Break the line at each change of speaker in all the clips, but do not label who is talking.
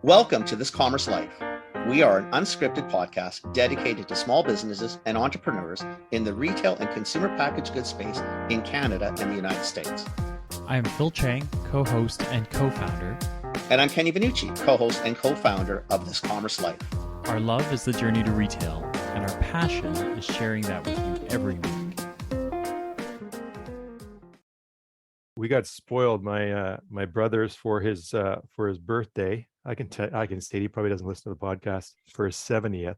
Welcome to This Commerce Life. We are an unscripted podcast dedicated to small businesses and entrepreneurs in the retail and consumer packaged goods space in Canada and the United States.
I am Phil Chang, co-host and co-founder.
And I'm Kenny Vanucci, co-host and co-founder of This Commerce Life.
Our love is the journey to retail, and our passion is sharing that with you every week.
We got spoiled. My brother's for his birthday. I can state he probably doesn't listen to the podcast. For his 70th,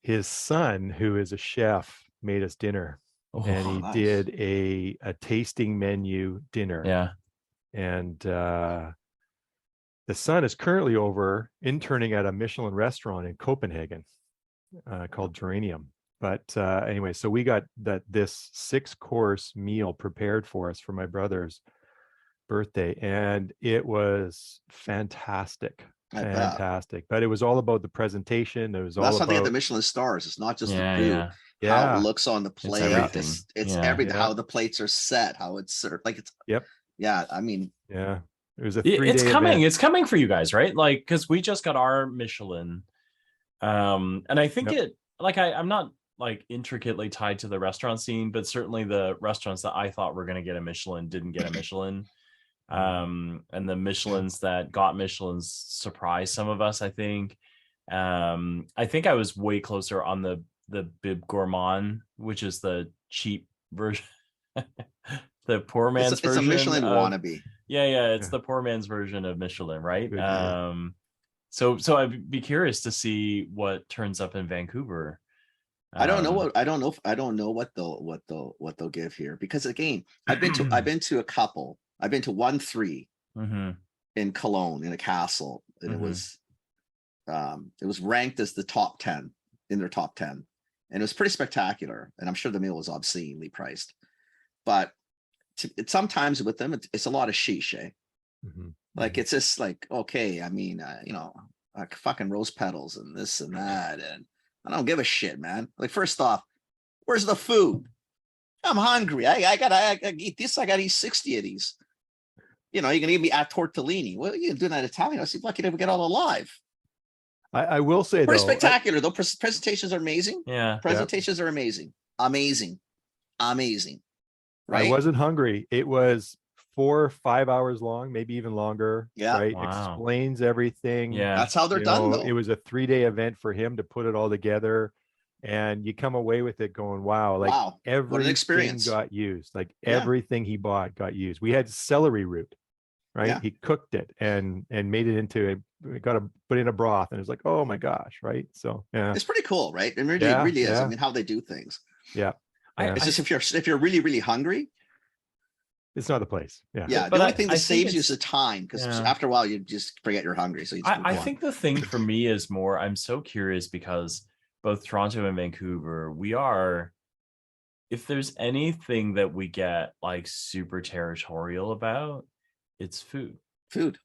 his son, who is a chef, made us dinner, and he did a tasting menu dinner.
Yeah,
and the son is currently over interning at a Michelin restaurant in Copenhagen called Geranium. But anyway, so we got this 6-course meal prepared for us for my brother's birthday, and it was fantastic. But it was all about the presentation. It was all
that's
about
something at the Michelin stars. It's not just the food.
Yeah.
How it looks on the plate. It's everything. How the plates are set. How it's served. Like it's.
Yep.
Yeah. I mean.
Yeah. It was a 3-day
It's coming.
event.
It's coming for you guys, right? Like, because we just got our Michelin, and I think I'm not like intricately tied to the restaurant scene, but certainly the restaurants that I thought were going to get a Michelin didn't get a Michelin. And the Michelins that got Michelins surprised some of us, I think. I think I was way closer on the Bib Gourmand, which is the cheap version, the poor man's version.
It's a Michelin wannabe.
Yeah, it's the poor man's version of Michelin, right? So I'd be curious to see what turns up in Vancouver.
I don't know what they'll give here, because again, I've been to a couple. I've been to 1-3 in Cologne in a castle, and it was ranked as the top 10 in their top 10, and it was pretty spectacular. And I'm sure the meal was obscenely priced, but sometimes with them it's a lot of sheesh. Like it's just like, okay, I mean, like fucking rose petals and this and that, and I don't give a shit, man. Like, first off, where's the food? I'm hungry. I gotta eat this. I gotta eat 60 of these. You're gonna give me a tortellini. What are you gonna do that Italian? I said, lucky to get all alive.
I will say,
pretty spectacular though. Presentations are amazing.
Yeah,
presentations are amazing. Right.
I wasn't hungry. It was 4 or 5 hours long, maybe even longer.
Yeah.
Right.
Wow.
Explains everything.
Yeah.
That's how they're done, though.
It was a 3-day event for him to put it all together. And you come away with it going, wow, everything got used. Like everything he bought got used. We had celery root, right? Yeah. He cooked it and made it into got to put in a broth, and it's like, oh my gosh, right? So yeah,
it's pretty cool, right? It really is. I mean, how they do things.
Yeah.
It's just if you're really, really hungry,
it's not the place. Yeah.
Yeah. The only thing that saves you is the time, because after a while you just forget you're hungry. So
I think the thing for me is more, I'm so curious because both Toronto and Vancouver, if there's anything that we get like super territorial about, it's food,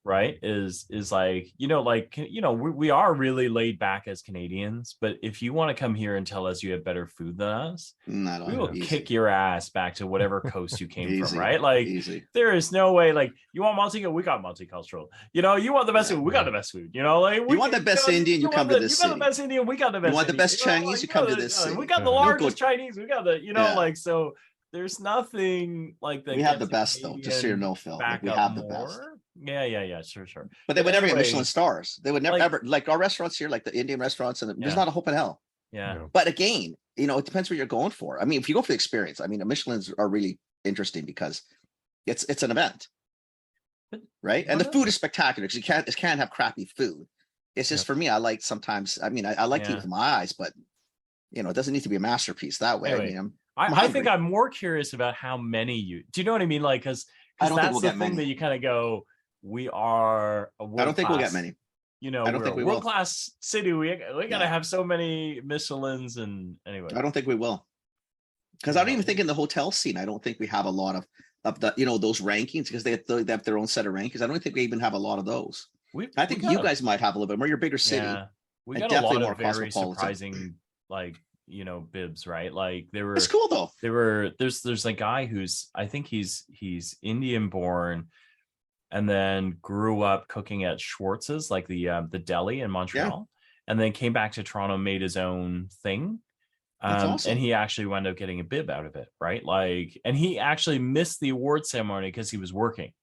right? Is like, we are really laid back as Canadians, but if you want to come here and tell us you have better food than us, we will kick your ass back to whatever coast you came from, right? Like, there is no way. Like, you want multicultural, we got multicultural. You want the best food, we got the best food. Like,
you want the best Indian, you come to this city.
You got the best Indian, we got the best.
You want the best Chinese, you come to this city.
We got the largest Chinese, we got the, like, so there's nothing like that.
We have the best though, just so you know, Phil. Like, we have the best.
Yeah, sure.
But they would never get Michelin stars. They would never ever, like our restaurants here, like the Indian restaurants, and there's not a hope in hell.
Yeah.
But again, it depends what you're going for. I mean, if you go for the experience, I mean, the Michelins are really interesting because it's an event, right? And the food is spectacular, because you can't have crappy food. It's just for me, I like sometimes. I mean, I like to eat with my eyes, but it doesn't need to be a masterpiece that way.
Anyway,
I mean,
I think I'm more curious about how many do you know what I mean? Like, because
I don't think we'll
that's
get
the thing
many.
that you kind of go, we are a world
I don't think we'll get many.
I don't think we will. World-class city. We got to have so many Michelins, and anyway.
I don't think we will. Because I don't even think in the hotel scene, I don't think we have a lot of the those rankings, because they have their own set of rankings. I don't think we even have a lot of those. I think you guys might have a little bit more. You're a bigger city.
Yeah. We got a lot of very surprising, like, bibs, right? Like, they were.
It's cool though.
There's a guy who's, I think he's Indian born, and then grew up cooking at Schwartz's, like the deli in Montreal, and then came back to Toronto, made his own thing.
That's awesome.
And he actually wound up getting a bib out of it, right? Like, and he actually missed the award ceremony because he was working.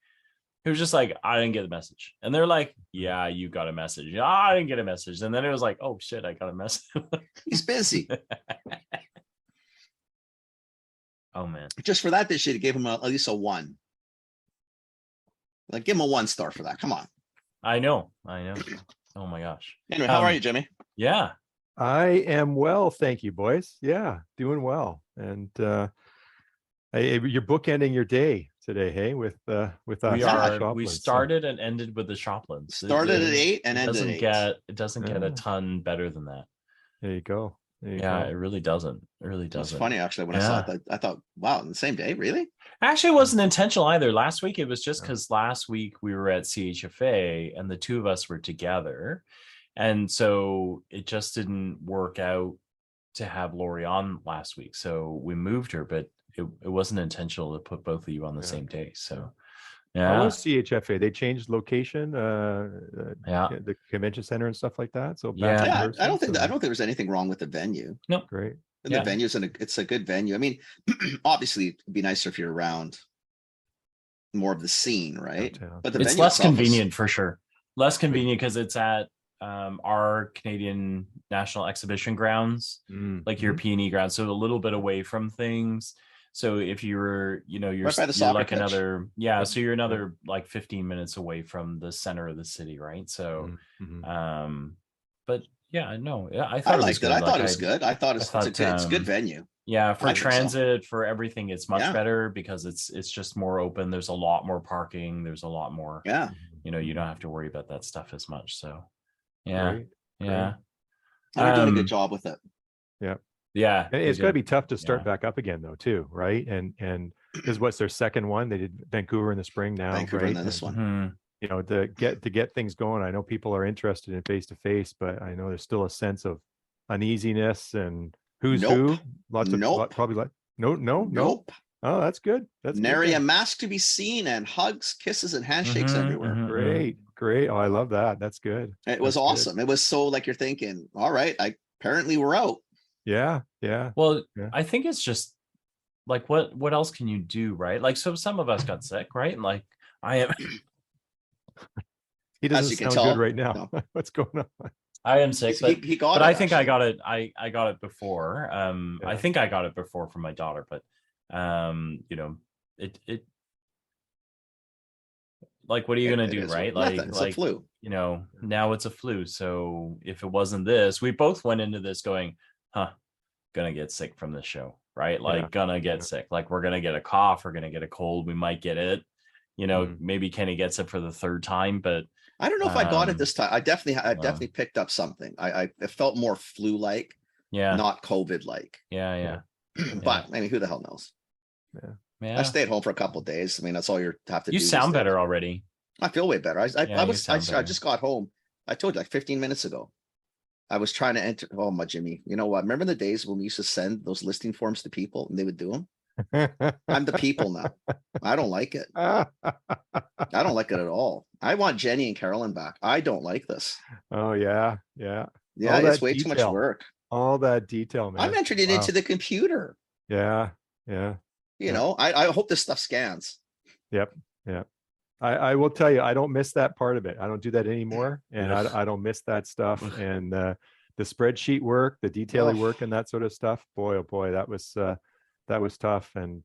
He was just like, I didn't get the message. And they're like, yeah, you got a message. Yeah, I didn't get a message. And then it was like, oh shit, I got a message.
He's busy.
Oh man.
Just for that, they should have gave him at least a 1. Like, give him a 1 star for that. Come on.
I know. Oh my gosh.
Anyway, how are you, Jimmy?
Yeah.
I am well, thank you, boys. Yeah, doing well. And you're bookending your day today, hey, with us.
We started and ended with the Shoplands.
Started at 8 and ended at 8.
It doesn't get a ton better than that.
There you go.
It really doesn't. It really doesn't.
It's funny actually when I saw it. I thought, wow, on the same day, really?
Actually, it wasn't intentional either. Last week it was just because last week we were at CHFA and the two of us were together, and so it just didn't work out to have Laurie on last week. So we moved her, but it wasn't intentional to put both of you on the same day. So
How was CHFA? They changed location, the convention center and stuff like that. So
I don't think there's anything wrong with the venue.
No,
great.
And the venue's it's a good venue. I mean, obviously it'd be nicer if you're around more of the scene, right? But
it's less convenient for sure. Less convenient because it's at our Canadian National Exhibition grounds, like your P&E grounds, so a little bit away from things. So if you're
right by the
you're like
pitch.
so you're another like 15 minutes away from the center of the city, right? So but I thought
liked it. I thought it was good. I thought it's a good venue.
Yeah, for transit, for everything, it's much better because it's just more open. There's a lot more parking. There's a lot more.
Yeah.
You don't have to worry about that stuff as much. So
Great.
They're doing a good job with it.
Yeah.
It's got to be tough to start back up again though, too, right? And because what's their second one? They did Vancouver in the spring now.
Vancouver
right?
and this one.
To get things going. I know people are interested in face to face, but I know there's still a sense of uneasiness and who's who. Nope. Oh, that's good. That's
nary a mask to be seen, and hugs, kisses, and handshakes everywhere.
Great. Oh, I love that. That's good.
It was awesome. It was so like you're thinking, all right, apparently we're out.
Yeah.
Well, I think it's just like what else can you do, right? Like, so some of us got sick, right? And like I am.
He doesn't sound good right now. No. What's going on?
I am sick, but
he got
it. I think
actually.
I got it. I got it before. I think I got it before from my daughter, but it like, what are you gonna do, right? Like,
it's a flu.
Now it's a flu. So if it wasn't this, we both went into this going, gonna get sick from this show, right? Like, gonna get sick. Like, we're gonna get a cough, we're gonna get a cold, we might get it. Maybe Kenny gets it for the third time, but
I don't know if I got it this time. I definitely picked up something. It felt more flu-like, not COVID-like.
Yeah.
But I mean, who the hell knows?
Yeah.
I stayed home for a couple of days. I mean, that's all you have to do.
You sound better already.
I feel way better. I just got home. I told you like 15 minutes ago. I was trying to enter. Oh my Jimmy, you know what? Remember the days when we used to send those listing forms to people and they would do them? I'm the people now. I don't like it. I don't like it at all. I want Jenny and Carolyn back. I don't like this.
Oh yeah.
It's way too much work.
All that detail, man.
I'm entering it into the computer.
Yeah.
I hope this stuff scans.
Yep. I will tell you, I don't miss that part of it. I don't do that anymore, and I don't miss that stuff. And the spreadsheet work, the detailing work, and that sort of stuff. Boy, oh boy, that was tough. And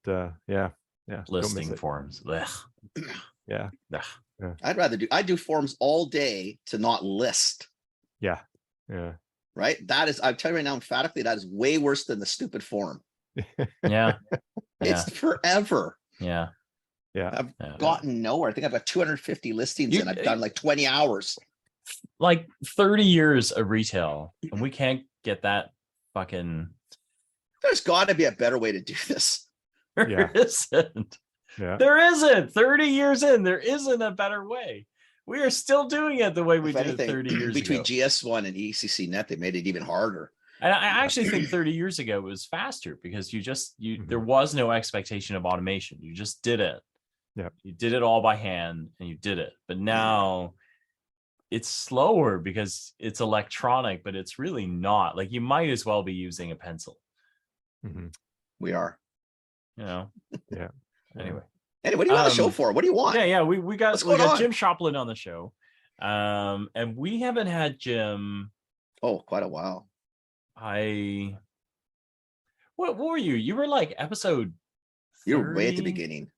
listing forms.
Yeah.
I do forms all day to not list.
Yeah.
Right. That is, I'm telling you right now, emphatically, that is way worse than the stupid form.
Yeah.
It's forever.
Yeah.
I've gotten nowhere. I think I've got 250 listings and I've done like 20 hours.
Like 30 years of retail, and we can't get that fucking.
There's got to be a better way to do this.
There isn't.
Yeah.
There isn't. 30 years in, there isn't a better way. We are still doing it the way we did it 30 years
between
ago.
GS1 and ECC Net, they made it even harder.
And I actually think 30 years ago it was faster because there was no expectation of automation. You just did it.
Yeah.
You did it all by hand and you did it. But now it's slower because it's electronic, but it's really not. Like you might as well be using a pencil.
We are.
You know?
Yeah.
Anyway.
Hey, what do you want the show for? What do you want?
Yeah. We got
What's going on?
Jim Shopland on the show. And we haven't had Jim.
Oh, quite a while.
What were you? You were like episode 30?
You were way at the beginning.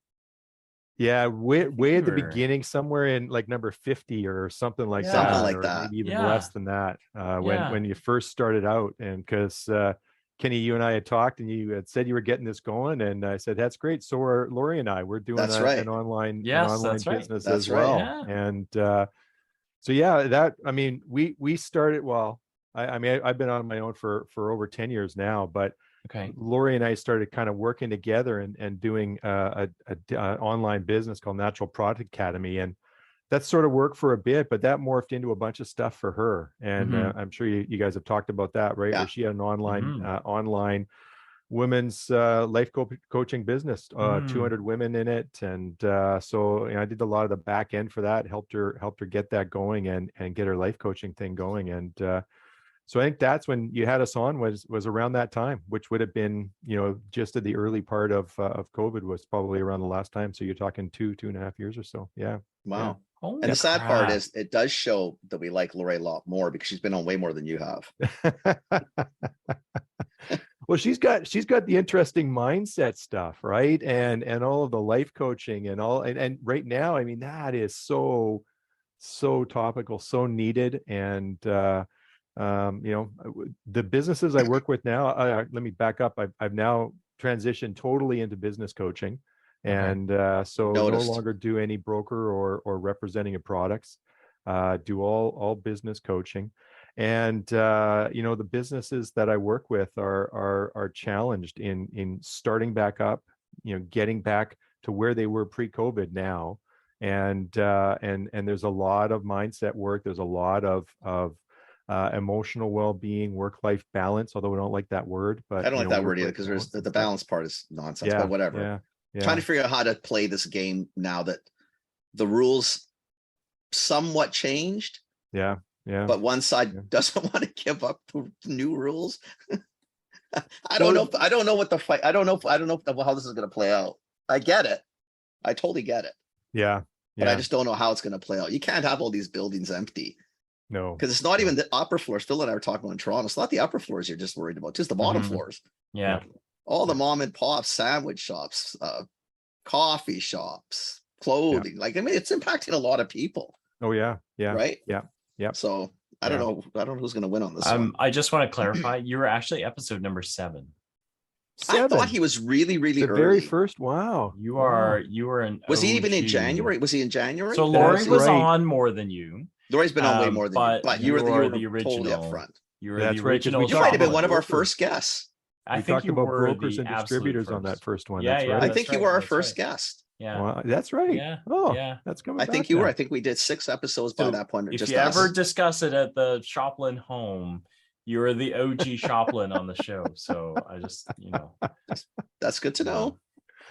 Yeah, way at the beginning, somewhere in like number 50 or something like that.
Something like
or
that.
Maybe even less than that. When you first started out, and because Kenny, you and I had talked, and you had said you were getting this going, and I said that's great. So are Laurie and I. We're doing an online business as well.
Yeah.
And so that I mean, we started. Well, I mean, I've been on my own for over 10 years now, but.
Okay.
Laurie and I started kind of working together and doing a online business called Natural Product Academy, and that sort of worked for a bit, but that morphed into a bunch of stuff for her. And I'm sure you guys have talked about that, right?
Yeah.
Where she had an online women's life coaching business, 200 women in it, and so I did a lot of the back end for that, helped her get that going and get her life coaching thing going, and so I think that's when you had us on was around that time, which would have been, just at the early part of COVID was probably around the last time. So you're talking 2.5 years or so. Yeah.
Wow.
Yeah.
And the sad part is it does show that we like Laurie a lot more because she's been on way more than you have.
Well, she's got the interesting mindset stuff, right? And all of the life coaching and all, and right now, I mean, that is so topical, so needed. And, the businesses I work with now, let me back up. I've now transitioned totally into business coaching, and so no longer do any broker or representing of products. Do all business coaching, and the businesses that I work with are challenged in starting back up, getting back to where they were pre-COVID now, and there's a lot of mindset work. There's a lot of emotional well-being, work-life balance, although I don't like that word. But
I don't like that word either because there's the balance part is nonsense. But whatever.
Yeah.
Trying to figure out how to play this game now that the rules somewhat changed.
Yeah.
But one side doesn't want to give up the new rules. I don't know what the fight. I don't know how this is going to play out. I get it. I totally get it.
Yeah.
But I just don't know how it's going to play out. You can't have all these buildings empty.
No,
because it's not even the upper floors. Phil and I were talking about in Toronto. It's not the upper floors you're just worried about, just the bottom floors.
Yeah.
All the mom and pop sandwich shops, coffee shops, clothing. Like, I mean, it's impacting a lot of people.
Oh yeah. Yeah.
Right.
Yeah. Yeah.
So I don't know. I don't know who's going to win on this one.
I just want to clarify. You were actually episode number 7.
I thought he was really, really early.
Very first. Wow.
You were an
Was
OG.
he even in January? Was he in January?
So Laurie was on more than you.
Laurie's been on way more than you, but you were the original. Totally up front.
You were the original.
You might have been one of our first guests.
I think you were brokers and distributors on that first one.
Yeah,
right.
I think you were our first guest.
Yeah,
well, that's right.
Yeah.
Oh, yeah, that's coming.
I think you were. I think we did 6 episodes by that point.
If you ever discuss it at the Shopland home, you were the OG Shopland on the show. So I just,
that's good to know.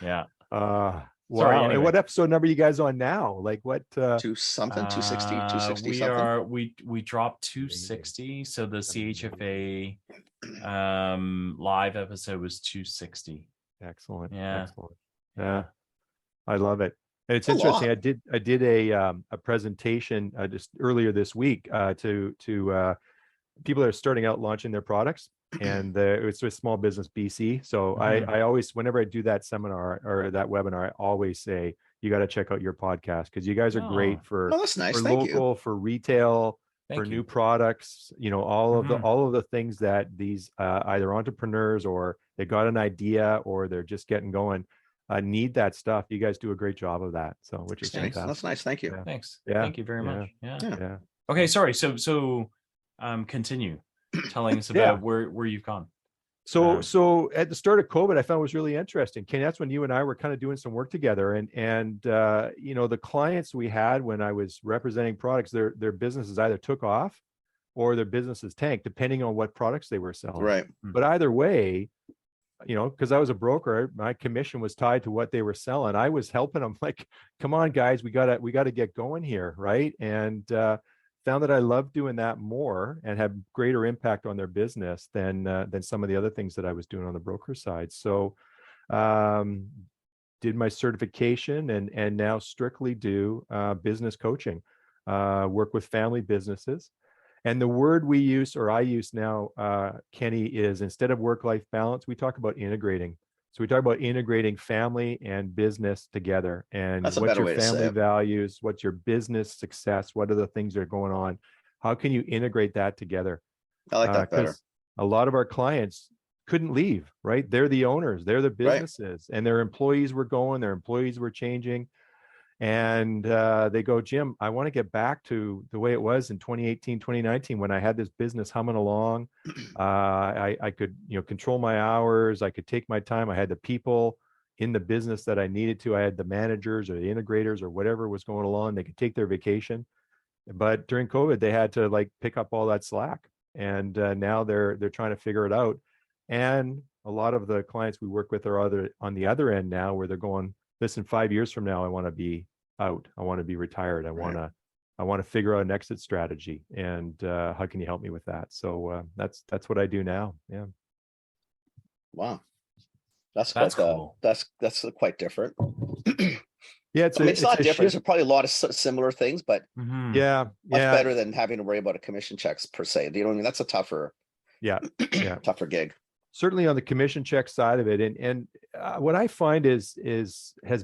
Yeah.
Wow. Sorry, anyway. And what episode number are you guys on now? Like what?
260, 260 something?
We dropped 260. So the CHFA live episode was 260.
Excellent.
Yeah.
Excellent. Yeah. I love it. And it's interesting. I did a presentation just earlier this week to people that are starting out launching their products, and it's a small business BC. So I always, whenever I do that seminar or that webinar, I always say you got to check out your podcast because you guys are great for
that's nice.
for
Thank
local,
you.
for retail, for new products. All of the things that these either entrepreneurs or they got an idea or they're just getting going. Need that stuff. You guys do a great job of that. So, which is fantastic.
That's nice. Thank you.
Yeah. Thanks.
Yeah.
Thank you very much.
Yeah.
Okay. Sorry. So, continue telling us about where you've gone.
So at the start of COVID, I found it was really interesting. Ken, that's when you and I were kind of doing some work together, and the clients we had when I was representing products, their businesses either took off or their businesses tanked, depending on what products they were selling.
Right.
But either way, because I was a broker, my commission was tied to what they were selling. I was helping them, like, come on, guys, we gotta get going here, right? And found that I loved doing that more and had greater impact on their business than some of the other things that I was doing on the broker side. So did my certification and now strictly do business coaching, work with family businesses. And the word we use, or I use now, Kenny, is instead of work-life balance, we talk about integrating. So we talk about integrating family and business together. And
That's a
what's
better
your
way to say
family
it.
values? What's your business success? What are the things that are going on? How can you integrate that together?
I like that better.
Because a lot of our clients couldn't leave, right? They're the owners, they're the
Right.
businesses, and their employees were going, their employees were changing. And they go, Jim, I want to get back to the way it was in 2018, 2019, when I had this business humming along. I could, control my hours. I could take my time. I had the people in the business that I needed to. I had the managers or the integrators or whatever was going along. They could take their vacation. But during COVID, they had to like pick up all that slack. And now they're trying to figure it out. And a lot of the clients we work with are on the other end now, where they're going, listen, 5 years from now, I want to be out. I want to be retired. I want to figure out an exit strategy. And how can you help me with that? So that's what I do now. Yeah.
Wow. That's
cool.
That's quite different.
Yeah,
I mean, it's not different. There's probably a lot of similar things, but
yeah,
much better than having to worry about a commission checks per se. You know what I mean? That's a tougher gig.
Certainly on the commission check side of it, and what I find has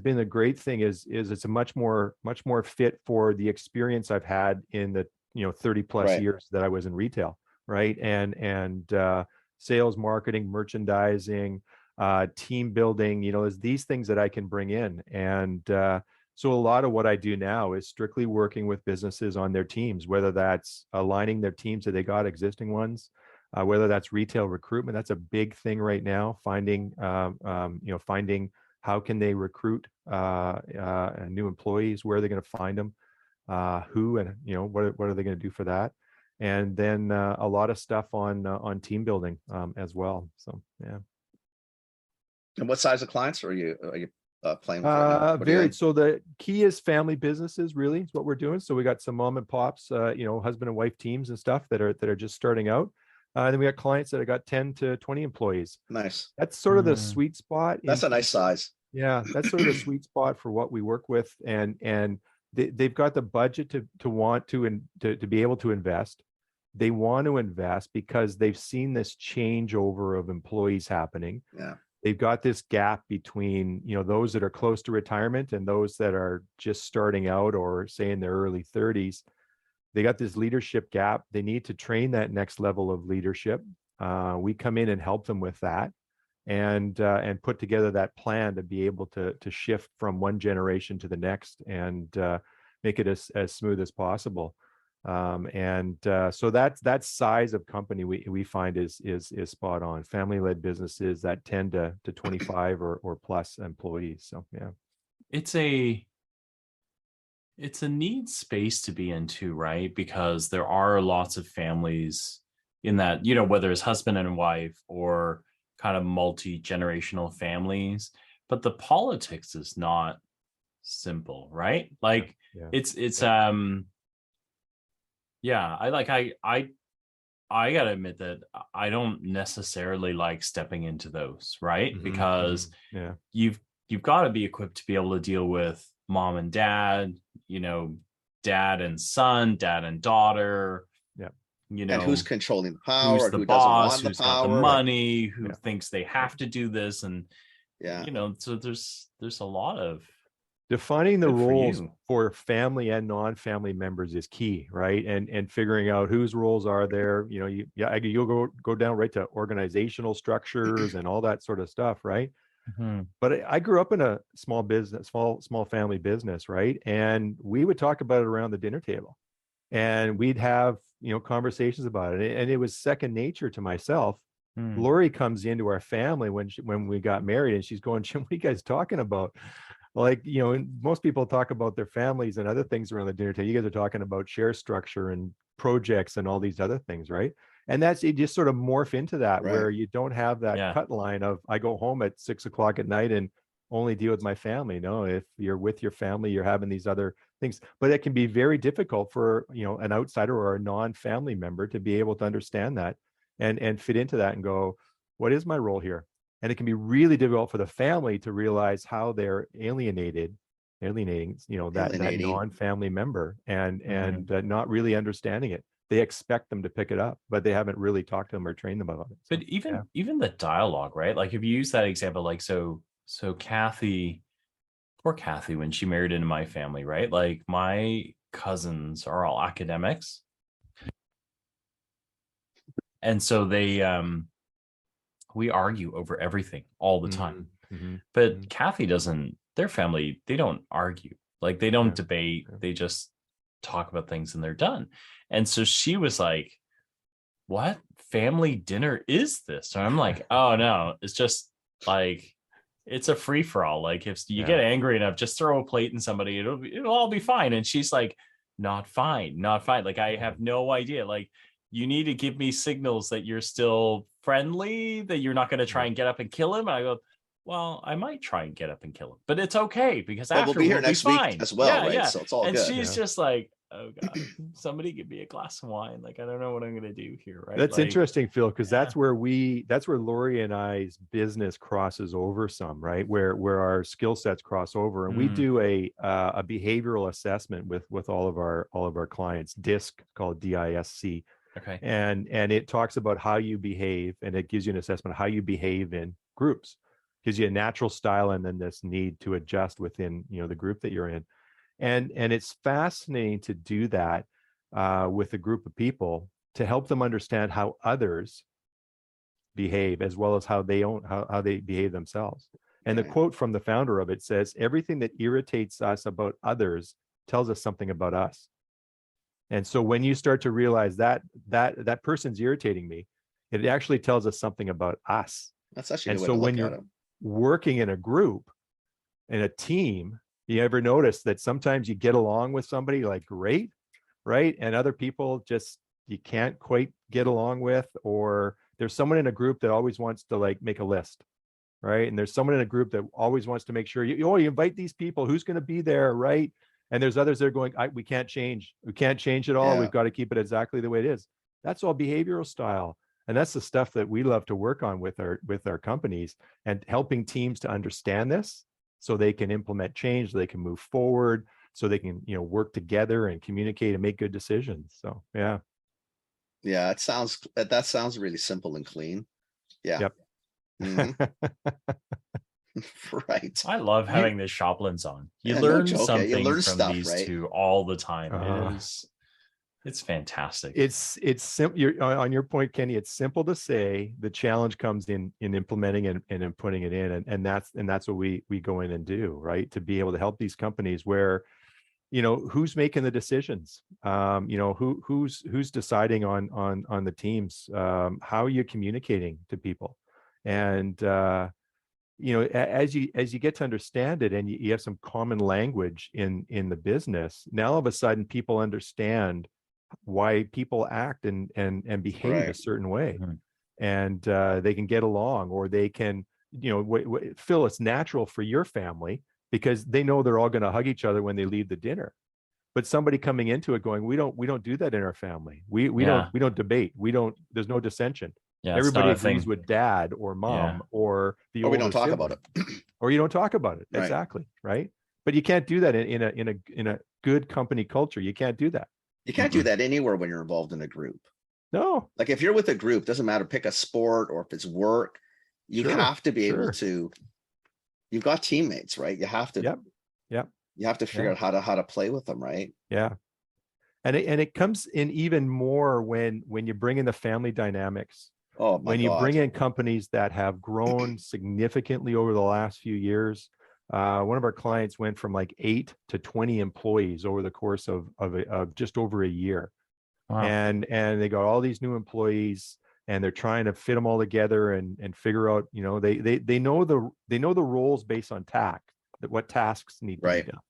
been a great thing is it's a much more fit for the experience I've had in the 30 plus years that I was in retail, right? And sales, marketing, merchandising, team building. There's these things that I can bring in, and so a lot of what I do now is strictly working with businesses on their teams, whether that's aligning their teams that they got existing ones. Whether that's retail recruitment, that's a big thing right now. Finding how can they recruit new employees, where are they going to find them, who, and what are they going to do for that, and then a lot of stuff on team building as well. So yeah.
And what size of clients are you playing with right now?
Varied. So the key is family businesses, really, is what we're doing. So we got some mom and pops, husband and wife teams and stuff that are just starting out. And then we got clients that have got 10 to 20 employees.
Nice.
That's sort of the sweet spot.
That's a nice size.
Yeah, that's sort of the sweet spot for what we work with. And they've got the budget to want to be able to invest. They want to invest because they've seen this changeover of employees happening.
Yeah.
They've got this gap between, those that are close to retirement and those that are just starting out or say in their early 30s. They got this leadership gap. They need to train that next level of leadership. We come in and help them with that, and put together that plan to be able to shift from one generation to the next and make it as smooth as possible. So that size of company we find is spot on. Family-led businesses that 10 to 25 or plus employees. So yeah,
it's a neat space to be in too, right? Because there are lots of families in that, whether it's husband and wife or kind of multi-generational families, but the politics is not simple, right? Like I gotta admit that I don't necessarily like stepping into those, right? Because you've got to be equipped to be able to deal with mom and dad, dad and son, dad and daughter,
and who's controlling the power,
who's the
who
boss,
doesn't want the
who's
power,
got the money, who thinks they have to do this, and so there's a lot of
defining the roles for family and non-family members is key, right? And figuring out whose roles are there. You'll go down right to organizational structures and all that sort of stuff, right? But I grew up in a small family business, right? And we would talk about it around the dinner table, and we'd have conversations about it, and it was second nature to myself. Laurie comes into our family when we got married, and she's going, Jim, what are you guys talking about? Like, most people talk about their families and other things around the dinner table. You guys are talking about share structure and projects and all these other things, right? And that's, it just sort of morph into that,
Right.
where you don't have that cut line of, I go home at 6 o'clock at night and only deal with my family. No, if you're with your family, you're having these other things. But it can be very difficult for, an outsider or a non-family member to be able to understand that and fit into that and go, what is my role here? And it can be really difficult for the family to realize how they're alienating, that non-family member and not really understanding it. They expect them to pick it up, but they haven't really talked to them or trained them about it.
But even the dialogue, right? Like if you use that example, like so Kathy, poor Kathy, when she married into my family, right? Like my cousins are all academics. And so we argue over everything all the time. But Kathy their family, they don't argue. Like they don't debate. They just talk about things and they're done. And so she was like, what family dinner is this? And I'm like, oh no, it's just like, it's a free for all. Like if you get angry enough, just throw a plate in somebody, it'll all be fine. And she's like, not fine. Like I have no idea. Like you need to give me signals that you're still friendly, that you're not going to try and get up and kill him. And I go, well, I might try and get up and kill him, but it's okay because after
we'll be here next week as well, right?
Yeah.
So it's all
and
good.
She's just like, oh God, somebody give me a glass of wine. Like, I don't know what I'm going to do here. Right.
That's interesting, Phil, because that's where Laurie and I's business crosses over some, right? Where our skill sets cross over. And we do a behavioral assessment with all of our clients, DISC, called DISC.
Okay.
And it talks about how you behave, and it gives you an assessment of how you behave in groups. Gives you a natural style and then this need to adjust within, the group that you're in. And it's fascinating to do that with a group of people to help them understand how others behave, as well as how they behave themselves. And the quote from the founder of it says, everything that irritates us about others tells us something about us. And so when you start to realize that person's irritating me, it actually tells us something about us.
That's actually
and so when you're working in a group, in a team, you ever notice that sometimes you get along with somebody like great, right? And other people just you can't quite get along with, or there's someone in a group that always wants to like make a list, right? And there's someone in a group that always wants to make sure you invite these people, who's going to be there, right? And there's others that are going, we can't change it all. We've got to keep it exactly the way it is. That's all behavioral style. And that's the stuff that we love to work on with our companies, and helping teams to understand this so they can implement change, so they can move forward, so they can, work together and communicate and make good decisions. So, yeah.
Yeah, that sounds really simple and clean. Yeah.
Yep.
Right.
I love having the Shoplands on. You learn something from
stuff,
these
right?
two all the time. It's fantastic.
It's simple. On your point, Kenny, it's simple to say. The challenge comes in implementing and in putting it in, and that's what we go in and do, right? To be able to help these companies where, who's making the decisions, who's deciding on the teams, how are you communicating to people, and as you get to understand it, and you have some common language in the business, now all of a sudden people understand why people act and behave a certain way, and they can get along, or they can, Phil, it's natural for your family because they know they're all going to hug each other when they leave the dinner. But somebody coming into it going, we don't do that in our family. We don't debate. There's no dissension.
Yeah,
everybody agrees with dad or mom or the older
we don't talk
sibling.
about it.
Or you don't talk about it. Exactly. Right. But you can't do that in a good company culture. You can't do that.
You can't do that anywhere when you're involved in a group.
No.
Like if you're with a group, doesn't matter, pick a sport or if it's work, you have to be able to, you've got teammates, right? You have to, you have to figure out how to play with them, right?
Yeah. And it comes in even more when you bring in the family dynamics.
Oh my God.
You bring in companies that have grown significantly over the last few years. One of our clients went from like 8 to 20 employees over the course of just over a year. Wow. And they got all these new employees, and they're trying to fit them all together and figure out, they know the roles based on what tasks need to be done.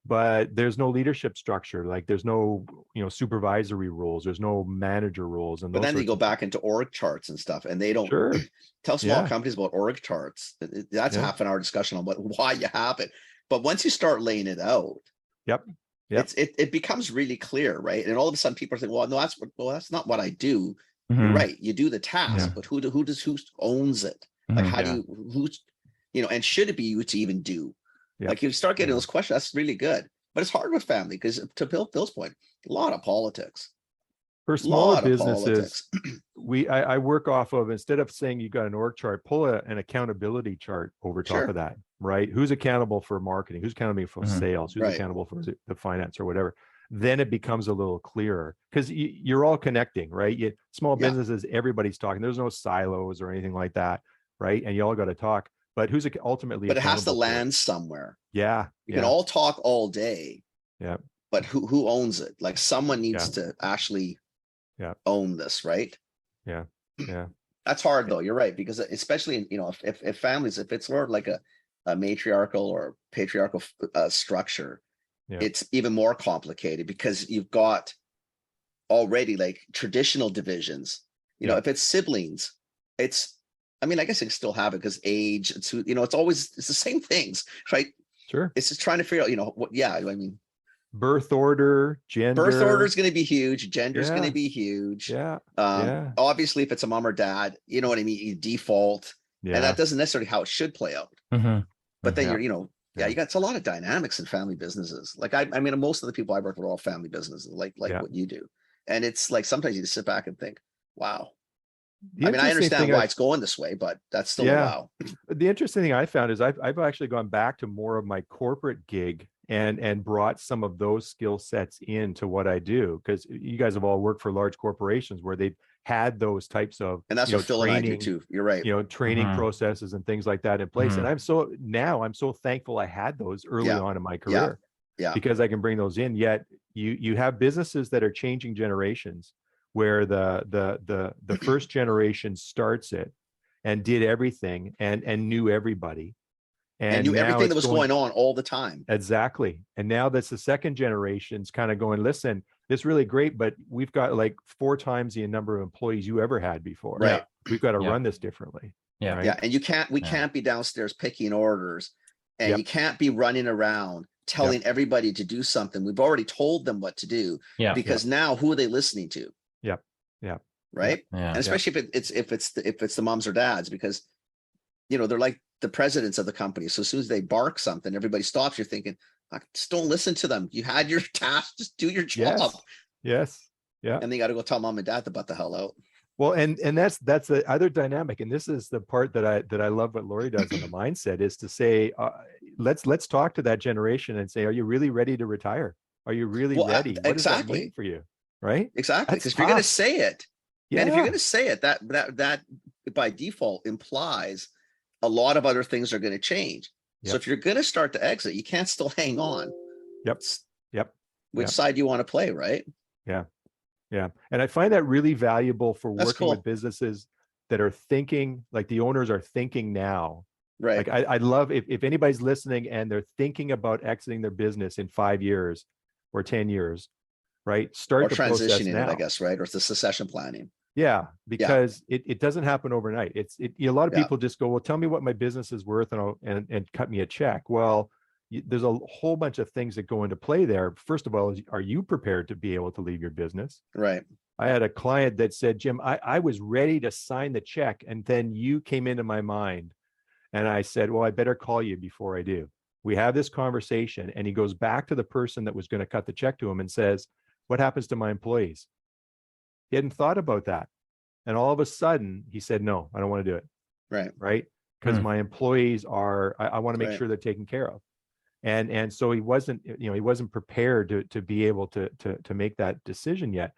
But there's no leadership structure. Like there's no, supervisory roles. There's no manager roles. And
But then they go
of
back into org charts and stuff, and they don't
Sure.
tell small
Yeah.
companies about org charts. That's a
Yeah.
half an hour discussion on why you have it. But once you start laying it out,
Yep. Yep.
it becomes really clear, right? And all of a sudden people are saying, well, no, that's not what I do.
Mhm.
You're right. You do the task,
Yeah.
but who owns it? Like,
Mhm.
how do you, and should it be you to even do?
Yep.
Like, you start getting
Yeah.
those questions, that's really good. But it's hard with family because, to Phil's point, a lot of politics.
For smaller
Lot of
businesses,
politics.
I work off of, instead of saying you got an org chart, pull an accountability chart over top
Sure.
of that, right? Who's accountable for marketing? Who's accountable for
Mhm.
sales? Who's
Right.
accountable for the finance or whatever? Then it becomes a little clearer because you're all connecting, right? Small
Yeah.
businesses, everybody's talking. There's no silos or anything like that, right? And you all got to talk. But who's ultimately
But it has to
accountable for it?
land somewhere.
Yeah.
You can all talk all day,
Yeah.
but who owns it? Like, someone needs
Yeah.
to actually
Yeah.
own this, right?
Yeah. Yeah.
That's hard though. You're right, because especially in, if families, if it's more like a matriarchal or patriarchal structure,
Yeah.
it's even more complicated because you've got already like traditional divisions.
Yeah.
If it's siblings, I guess I can still have it because age, it's the same things, right?
Sure.
It's just trying to figure out, what, yeah, I mean,
Birth order, gender.
birth order is going to be huge. Gender is going
Yeah.
to be huge.
Yeah.
Obviously, if it's a mom or dad, you know what I mean, you default, and
Yeah.
that doesn't necessarily how it should play out.
Mhm.
But then
Yeah.
you
Yeah.
got a lot of dynamics in family businesses. Like, I mean, most of the people I work with are all family businesses, like
Yeah.
what you do, and it's like sometimes you just sit back and think, wow.
The
I mean, I
interesting
understand
thing
why it's going this way, but that's still a
Yeah.
wow.
The interesting thing I found is I've actually gone back to more of my corporate gig and brought some of those skill sets into what I do, because you guys have all worked for large corporations where they've had those types of
And that's what Phil and I do
training,
too. You're right.
training
Mhm.
processes and things like that in place.
Mhm.
And I'm so thankful I had those early
Yeah.
on in my
Yeah.
career,
Yeah.
because I can bring those in. Yet you have businesses that are changing generations where the first generation starts it and did everything and knew everybody.
And knew
now
everything that
it's
was going on all the time.
Exactly. And now that's the second generation's kind of going, listen, this is really great, but we've got like 4 times the number of employees you ever had before.
Right.
We've got to
Yeah.
run this differently.
Yeah.
Right?
Yeah. And we can't be downstairs picking orders, and
Yep.
you can't be running around telling everybody to do something. We've already told them what to do,
Yeah.
because now who are they listening to?
Yep. Yep.
Right.
Yeah.
And especially if it's the moms or dads, because they're like the presidents of the company. So as soon as they bark something, everybody stops. You're thinking, just don't listen to them. You had your task, just do your job.
Yes. Yeah.
And they got to go tell mom and dad to butt the hell out.
Well, and that's the other dynamic, and this is the part that I love what Laurie does on the mindset, is to say, let's talk to that generation and say, are you really ready to retire? Are you really ready? What does that mean for you? Right?
Exactly.
That's
Because if you're going to
tough.
say it,
Yeah.
and if you're going to say it, that by default implies a lot of other things are going to change. So
Yep.
if you're going to start to exit, you can't still hang on.
Yep. Yep.
Which
Yep.
side do you want to play, right?
Yeah. Yeah. And I find that really valuable for
That's
working
cool.
with businesses that are thinking, like the owners are thinking now.
Right.
Like I love if anybody's listening and they're thinking about exiting their business in 5 years or 10 years, right? Start
Or
the process
transitioning
now.
it, I guess, right? Or it's the succession planning.
Yeah, because it doesn't happen overnight. A lot of
Yeah.
people just go, well, tell me what my business is worth and cut me a check. Well, there's a whole bunch of things that go into play there. First of all, are you prepared to be able to leave your business?
Right.
I had a client that said, Jim, I was ready to sign the check, and then you came into my mind. And I said, well, I better call you before I do. We have this conversation, and he goes back to the person that was going to cut the check to him and says, what happens to my employees? He hadn't thought about that. And all of a sudden he said, no, I don't want to do it.
Right.
Right. Because my employees I want to make
Right.
sure they're taken care of. And so he wasn't prepared to be able to make that decision yet.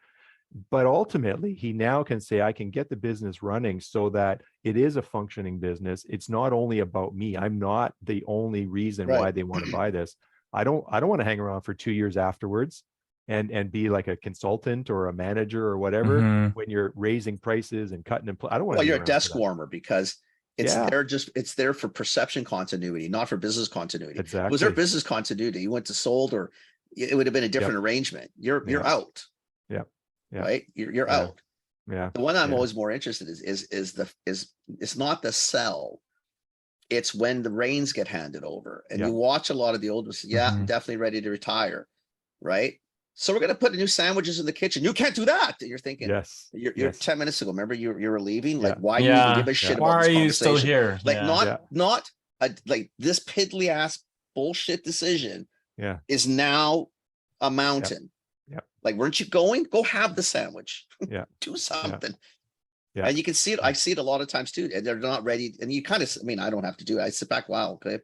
But ultimately, he now can say, I can get the business running so that it is a functioning business. It's not only about me. I'm not the only reason
Right.
why they want to buy this. I don't want to hang around for 2 years afterwards and be like a consultant or a manager or whatever
Mhm.
when you're raising prices and cutting. I don't want
Well,
to.
you're a desk warmer because it's
Yeah.
it's there for perception continuity, not for business continuity.
Exactly.
Was there business continuity? You went to sold or it would have been a different arrangement. You're out.
Yeah.
Right. You're
Yeah.
out.
Yeah.
The one I'm always more interested is it's not the sell. It's when the reins get handed over, and you watch a lot of the older. Yeah, I'm definitely ready to retire. Right. So we're gonna put new sandwiches in the kitchen. You can't do that. You're thinking,
Yes.
you're 10 minutes ago. Remember, you were leaving. Like, why
Yeah.
do you even give a shit
Why
about this
are you still
conversation?
here?
Like,
Yeah.
not like this piddly ass bullshit decision.
Yeah.
Is now a mountain.
Yep.
Like, weren't you going? Go have the sandwich.
Yeah.
Do something.
Yeah.
And you can see it. I see it a lot of times too. And they're not ready. And you kind of, I mean, I don't have to do it. I sit back. Wow. Okay.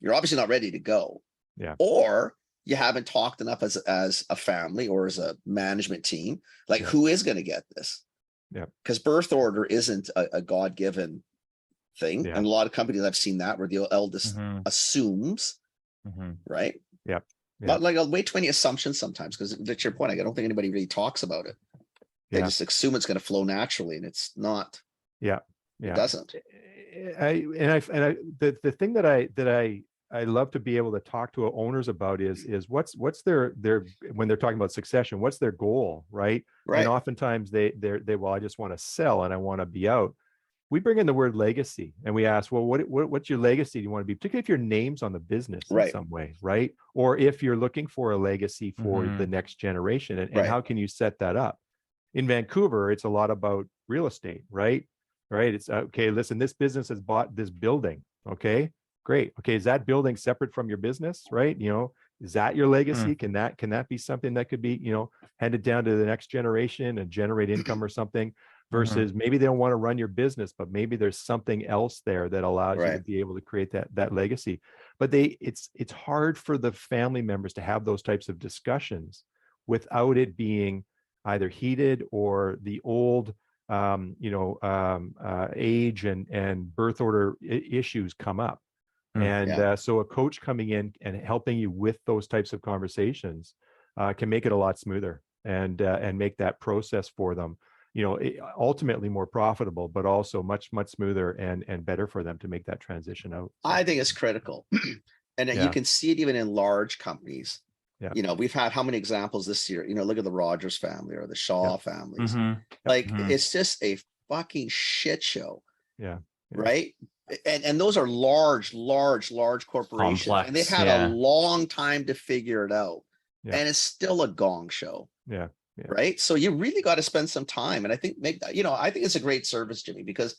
You're obviously not ready to go.
Yeah.
Or you haven't talked enough as a family or as a management team. Like, who is going to get this?
Yeah.
Because birth order isn't a God-given thing.
Yeah.
And a lot of companies I've seen that where the eldest assumes, right?
Yeah.
But like, way too many assumptions sometimes, because that's your point. I don't think anybody really talks about it. They just assume it's going to flow naturally, and it's not.
Yeah.
It doesn't.
The thing that I love to be able to talk to owners about is what's their when they're talking about succession, what's their goal, right? And oftentimes they well, I just want to sell and I want to be out. We bring in the word legacy and we ask, well, what's your legacy do you want to be, particularly if your name's on the business in some way, right? Or if you're looking for a legacy for the next generation, and how can you set that up? In Vancouver, it's a lot about real estate, right? It's okay, listen, this business has bought this building. Okay, great. Okay, is that building separate from your business, right? Is that your legacy? Can that be something that could be, handed down to the next generation and generate income or something? Versus maybe they don't want to run your business, but maybe there's something else there that allows you to be able to create that legacy. But it's hard for the family members to have those types of discussions without it being either heated or the old age and birth order issues come up. And so a coach coming in and helping you with those types of conversations can make it a lot smoother and make that process for them, ultimately more profitable, but also much smoother and better for them to make that transition out. So,
I think it's critical. And you can see it even in large companies.
Yeah.
We've had how many examples this year? Look at the Rogers family or the Shaw families. Like, it's just a fucking shit show.
Yeah.
Right. And those are large corporations.
Complex,
and they've had a long time to figure it out. And it's still a gong show.
Yeah.
Right. So you really got to spend some time. And I think I think it's a great service, Jimmy, because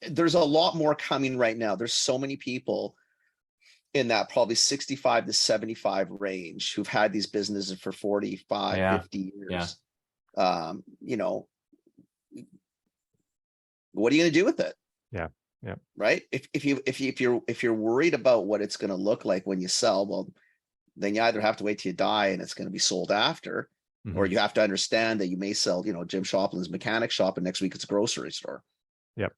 there's a lot more coming right now. There's so many people in that probably 65 to 75 range who've had these businesses for 45, 50 years. What are you going to do with it?
Yeah.
Right. If you're worried about what it's going to look like when you sell, well, then you either have to wait till you die and it's going to be sold after, or you have to understand that you may sell, Jim Shopland's mechanic shop and next week it's a grocery store.
Yep.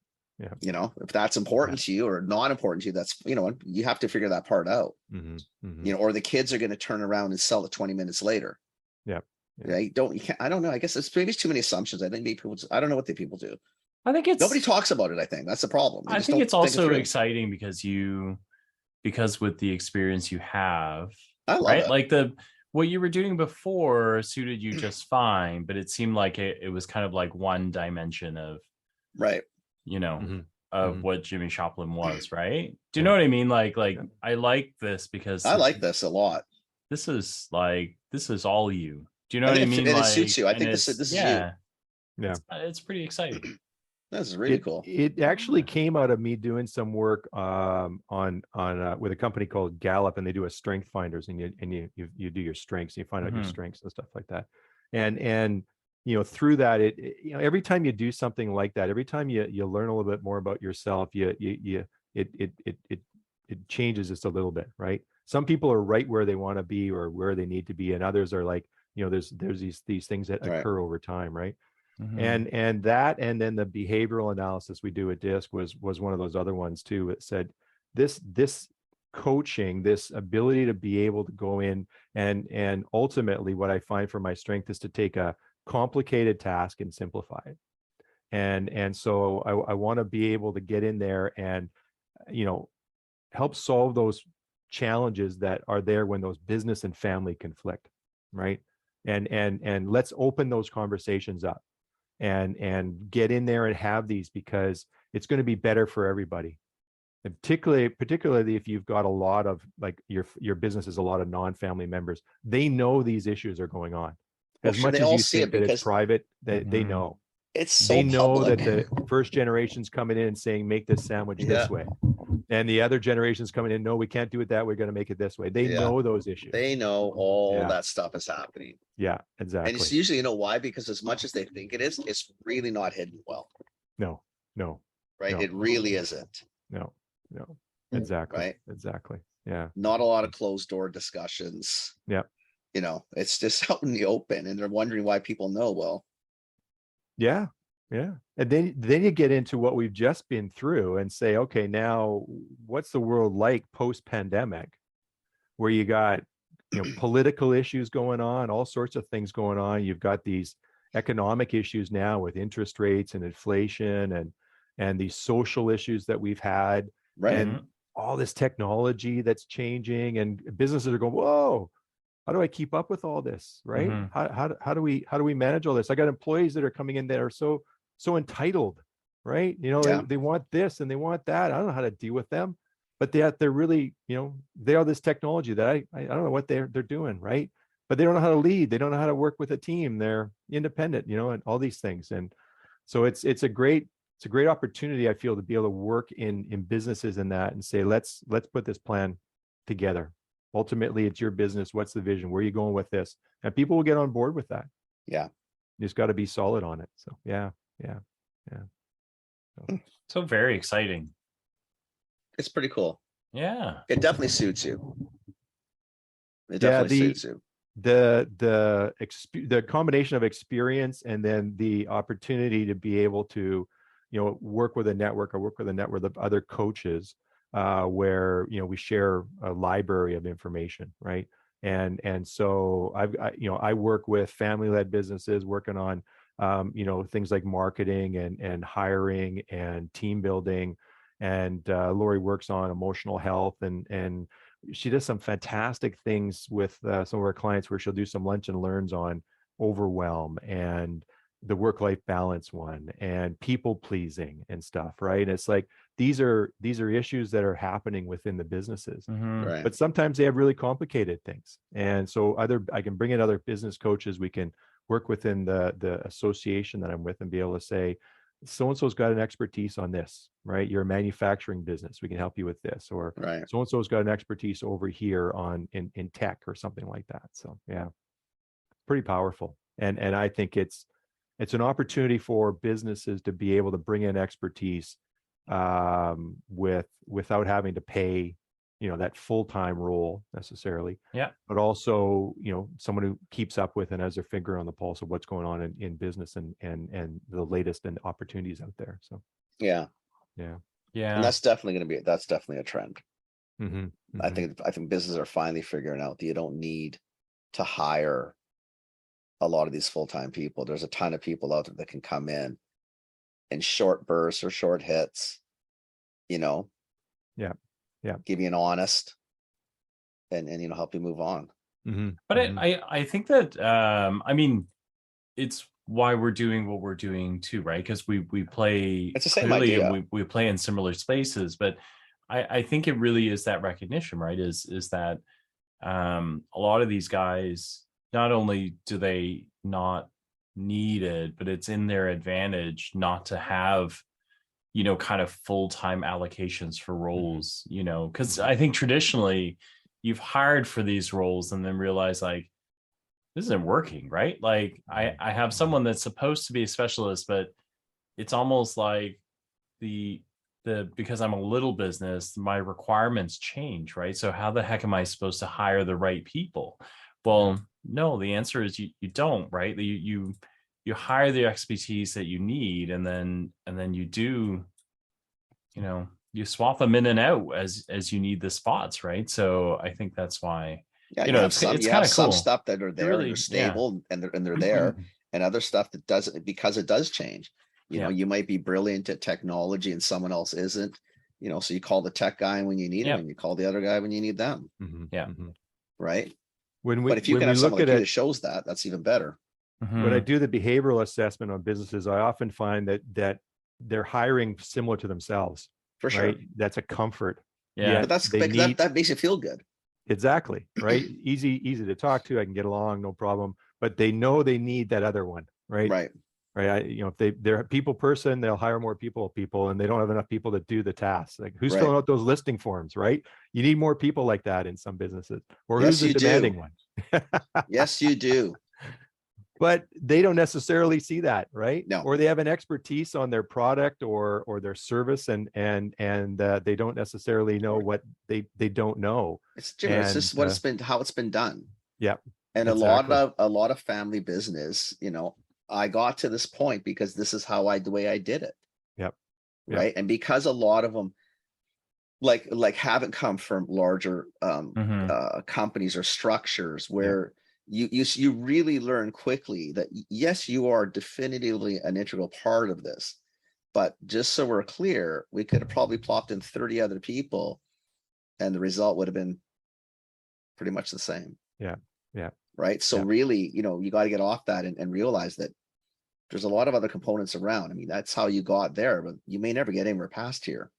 Yeah. If that's important to you or not important to you, that's, you have to figure that part out, or the kids are going to turn around and sell it 20 minutes later.
Yeah.
Right. I don't know. I guess maybe it's too many assumptions. I think maybe people, I don't know what the people do.
I think
nobody talks about it. I think that's the problem.
I think it's also exciting because with the experience you have,
I love
right?
it.
Like what you were doing before suited you just fine, but it seemed like it was kind of like one dimension of, of what Jimmy Shopland was, right? Do you know what I mean? Like I like this because
I like this a lot.
This is all you. Do you know what I mean?
And it suits you. I think this is you.
Yeah.
It's pretty exciting.
This is really cool.
It actually came out of me doing some work on with a company called Gallup, and they do a strength finders, and you do your strengths, and you find out your strengths and stuff like that. And through that, every time you do something like that, every time you learn a little bit more about yourself, it changes just a little bit, right? Some people are right where they want to be or where they need to be, and others are like, there's these things that occur over time, right? And that, and then the behavioral analysis we do at DISC was one of those other ones too. It said this coaching, this ability to be able to go in and ultimately what I find for my strength is to take a complicated task and simplify it. And so I want to be able to get in there and help solve those challenges that are there when those business and family conflict, right? And let's open those conversations up and get in there and have these, because it's going to be better for everybody. And particularly if you've got a lot of, like, your business is a lot of non-family members, they know these issues are going on. As much
they
as
all
you
see
think
it
that it's
because
private, they know.
it's so
They know
public.
that the first generation's coming in and saying, make this sandwich this way. And the other generation's coming in, no, we can't do it that way. We're going to make it this way. They know those issues.
They know all that stuff is happening.
Yeah, exactly.
And it's usually, you know why? Because as much as they think it is, it's really not hidden well.
No.
Right?
No.
It really isn't.
No. Exactly.
Right?
Exactly. Yeah.
Not a lot of closed door discussions.
Yeah.
You know, it's just out in the open, and they're wondering why people know. Well,
yeah. And then you get into what we've just been through and say, okay, now what's the world like post-pandemic, where you got, political issues going on, all sorts of things going on. You've got these economic issues now with interest rates and inflation and these social issues that we've had, and all this technology that's changing, and businesses are going, whoa, how do I keep up with all this? Right? How do we manage all this? I got employees that are coming in that are so entitled, right? They want this and they want that. I don't know how to deal with them, but they're really, they are this technology that I don't know what they're doing, right? But they don't know how to lead. They don't know how to work with a team. They're independent, and all these things. And so it's a great opportunity, I feel, to be able to work in businesses in that and say, let's put this plan together. Ultimately, it's your business. What's the vision? Where are you going with this? And people will get on board with that.
Yeah.
You just got to be solid on it. So yeah.
So very exciting.
It's pretty cool.
Yeah.
It definitely suits you. It definitely suits you.
The combination of experience and then the opportunity to be able to, work with a network of other coaches, where, we share a library of information, right? And so I work with family-led businesses working on, things like marketing and hiring and team building. And Laurie works on emotional health, and she does some fantastic things with some of our clients, where she'll do some lunch and learns on overwhelm and the work-life balance one and people pleasing and stuff, right? And it's like these are issues that are happening within the businesses,
Right.
but sometimes they have really complicated things. And so I can bring in other business coaches. We can work within the association that I'm with and be able to say, so-and-so's got an expertise on this, right? You're a manufacturing business, we can help you with this. Or so-and-so's got an expertise over here in tech or something like that. So yeah, pretty powerful. And I think it's an opportunity for businesses to be able to bring in expertise without having to pay, that full-time role necessarily.
Yeah.
But also, someone who keeps up with and has their finger on the pulse of what's going on in business and the latest and opportunities out there. So
yeah. And that's definitely a trend. I think businesses are finally figuring out that you don't need to hire a lot of these full-time people. There's a ton of people out there that can come in short bursts or short hits, give you an honest and help you move on.
But I think that it's why we're doing what we're doing too, right? Because we play,
it's the same idea.
And we play in similar spaces, but I think it really is that recognition, right? Is that a lot of these guys, not only do they not need it, but it's in their advantage not to have, kind of full-time allocations for roles, because I think traditionally you've hired for these roles and then realize like, this isn't working, right? Like I have someone that's supposed to be a specialist, but it's almost like because I'm a little business, my requirements change, right? So how the heck am I supposed to hire the right people? Well, no, the answer is you don't, right? You hire the expertise that you need, and then you do, you swap them in and out as you need the spots, right? So I think that's why, it's kind of
some
cool.
stuff that are there, really, and they're stable, and they're there, and other stuff that doesn't, because it does change. You know, you might be brilliant at technology and someone else isn't. so you call the tech guy when you need him,
Yep.
and you call the other guy when you need them,
Yeah.
right?
When
But if you can
we
have someone
look
like
at
you
it,
that shows that, that's even better.
when I do the behavioral assessment on businesses, I often find that they're hiring similar to themselves.
For sure.
Right? That's a comfort.
Yeah.
But
they need
that makes you feel good.
exactly right. Easy to talk to. I can get along, no problem. But they know they need that other one, right?
Right.
Right. If they're a people person, they'll hire more people, and they don't have enough people to do the tasks. Like who's
Right.
filling out those listing forms, right? You need more people like that in some businesses. Or
Yes,
who's the
you do.
demanding one?
Yes, you do.
But they don't necessarily see that, right?
No.
Or they have an expertise on their product or their service, and they don't necessarily know what they don't know.
It's Jimmy, it's just how it's been done.
Yeah.
And
exactly.
a lot of family business, I got to this point because this is the way I did it.
Yep.
Right. And because a lot of them like haven't come from larger companies or structures where you really learn quickly that yes, you are definitively an integral part of this. But just so we're clear, we could have probably plopped in 30 other people and the result would have been pretty much the same.
Yeah. Yeah.
Right. So really, you got to get off that and realize that there's a lot of other components around. I mean, that's how you got there, but you may never get anywhere past here.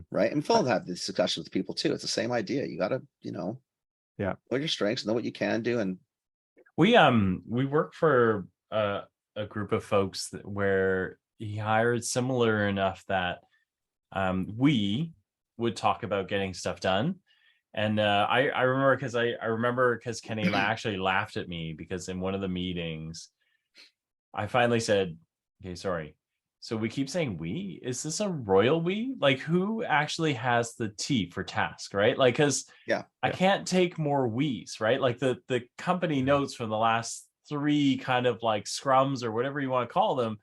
Right. And Phil have this discussion with people too. It's the same idea. You got to, know your strengths, know what you can do. And
we work for a group of folks where he hired similar enough that we would talk about getting stuff done. And I remember because Kenny actually laughed at me because in one of the meetings, I finally said, okay, sorry. So we keep saying we. Is this a royal we? Like who actually has the T for task, right? Like, because I can't take more we's, right? Like the company notes from the last 3 kind of like scrums or whatever you want to call them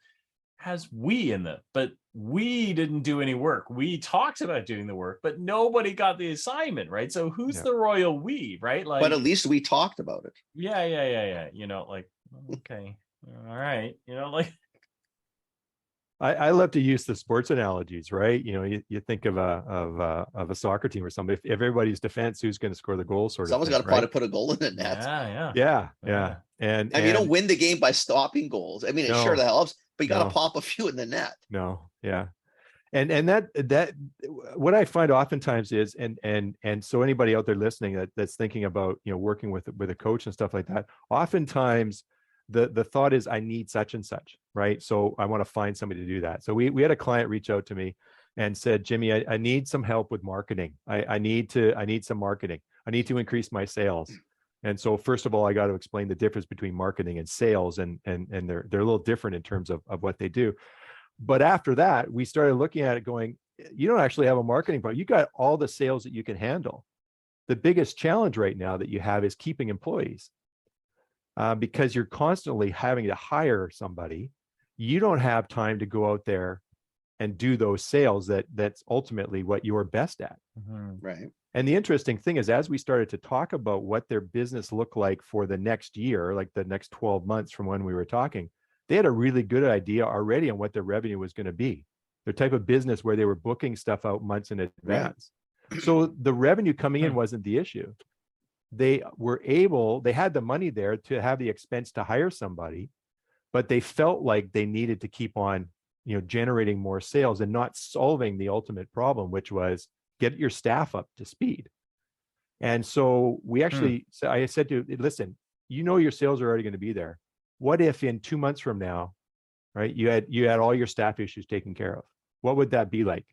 has we in them, but we didn't do any work. We talked about doing the work, but nobody got the assignment, right? So who's the royal we, right? Like,
but at least we talked about it.
Yeah. Like, okay, all right, like.
I love to use the sports analogies, right? You think of a soccer team or somebody. If everybody's defense, who's going to score the goal?
Someone's got to probably put a goal in the net.
Yeah. And
you don't win the game by stopping goals. I mean, it sure helps, but you got to pop a few in the net.
No, yeah. And that what I find oftentimes is, and so anybody out there listening that's thinking about working with a coach and stuff like that, oftentimes the thought is I need such and such, right? So I want to find somebody to do that. So we had a client reach out to me and said, Jimmy, I need some help with marketing. I need some marketing. I need to increase my sales. And so first of all, I got to explain the difference between marketing and sales, and they're a little different in terms of what they do. But after that, we started looking at it going, you don't actually have a marketing part. You got all the sales that you can handle. The biggest challenge right now that you have is keeping employees. Because you're constantly having to hire somebody, you don't have time to go out there and do those sales that's ultimately what you're best at.
Right.
And the interesting thing is, as we started to talk about what their business looked like for the next year, like the next 12 months from when we were talking, they had a really good idea already on what their revenue was going to be. Their type of business where they were booking stuff out months in advance. Right. So the revenue coming in wasn't the issue. They had the money there to have the expense to hire somebody, but they felt like they needed to keep on, generating more sales and not solving the ultimate problem, which was get your staff up to speed. And so we actually, I said to, listen, your sales are already going to be there. What if in 2 months from now, right, you had all your staff issues taken care of? What would that be like?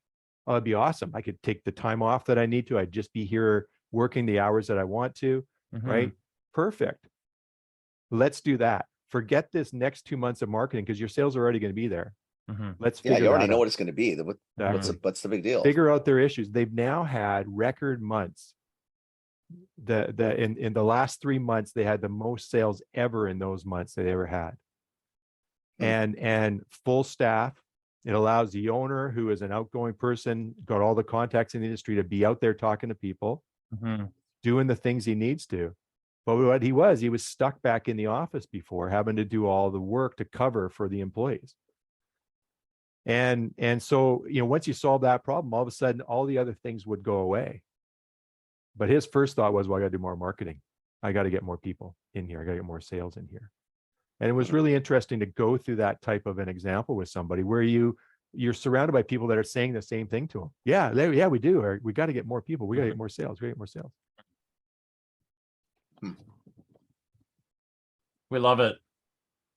Oh, it'd be awesome. I could take the time off that I need to. I'd just be here working the hours that I want to, right? Perfect. Let's do that. Forget this next 2 months of marketing because your sales are already going to be there. Let's figure
you already know
out
what it's going to be. What's the big deal?
Figure out their issues. They've now had record months. In the last 3 months, they had the most sales ever in those months they ever had. And full staff. It allows the owner, who is an outgoing person, got all the contacts in the industry, to be out there talking to people, doing the things he needs to. But what he was stuck back in the office before, having to do all the work to cover for the employees. And so, once you solve that problem, all of a sudden all the other things would go away. But his first thought was, well, I got to do more marketing. I got to get more people in here. I got to get more sales in here. And it was really interesting to go through that type of an example with somebody where you're surrounded by people that are saying the same thing to them. Yeah, we do. Or we got to get more people. We got to get more sales. We got to get more sales.
We love it.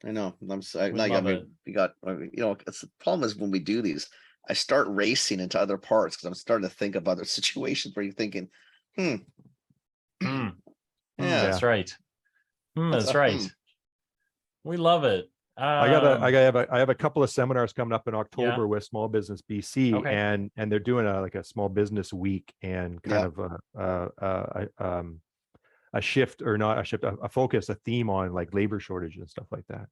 I know.
We love it.
We got, it's the problem is when we do these, I start racing into other parts because I'm starting to think of other situations where you're thinking,
Yeah,
Yeah.
that's right. That's right. We love it.
I have a couple of seminars coming up in October with Small Business BC,
Okay.
and they're doing a small business week and kind of a shift, or not a shift, a focus, a theme on like labor shortage and stuff like that.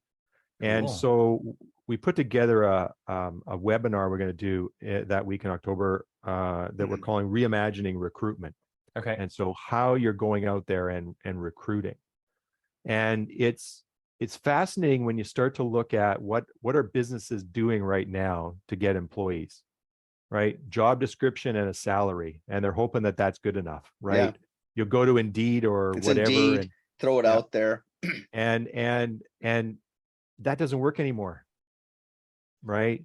And so we put together a webinar we're going to do that week in October that we're calling Reimagining Recruitment.
Okay.
And so how you're going out there and recruiting. And it's fascinating when you start to look at what are businesses doing right now to get employees, right? Job description and a salary, and they're hoping that that's good enough, right?
Yeah.
You'll go to Indeed or
It's
whatever,
Indeed,
and
throw it out there.
and that doesn't work anymore, right?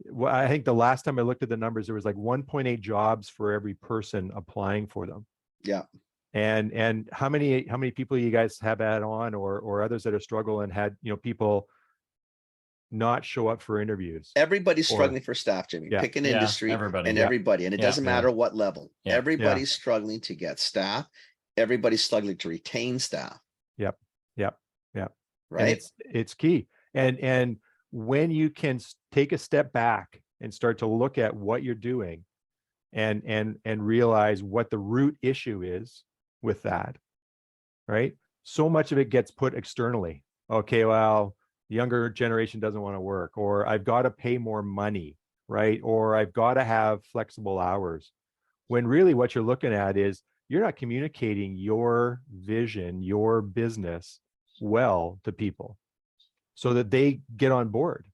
Well, I think the last time I looked at the numbers, there was like 1.8 jobs for every person applying for them.
Yeah.
And how many people you guys have had on, or others that are struggling, had people not show up for interviews?
Everybody's struggling for staff, Jimmy.
Yeah.
Pick an industry,
everybody.
and it doesn't matter what level.
Yeah.
Everybody's struggling to get staff. Everybody's struggling to retain staff.
Yep.
Right.
And it's key. And when you can take a step back and start to look at what you're doing and realize what the root issue is with that, right? So much of it gets put externally. Okay, well, the younger generation doesn't want to work, or I've got to pay more money, right? Or I've got to have flexible hours. When really what you're looking at is you're not communicating your vision, your business well to people so that they get on board.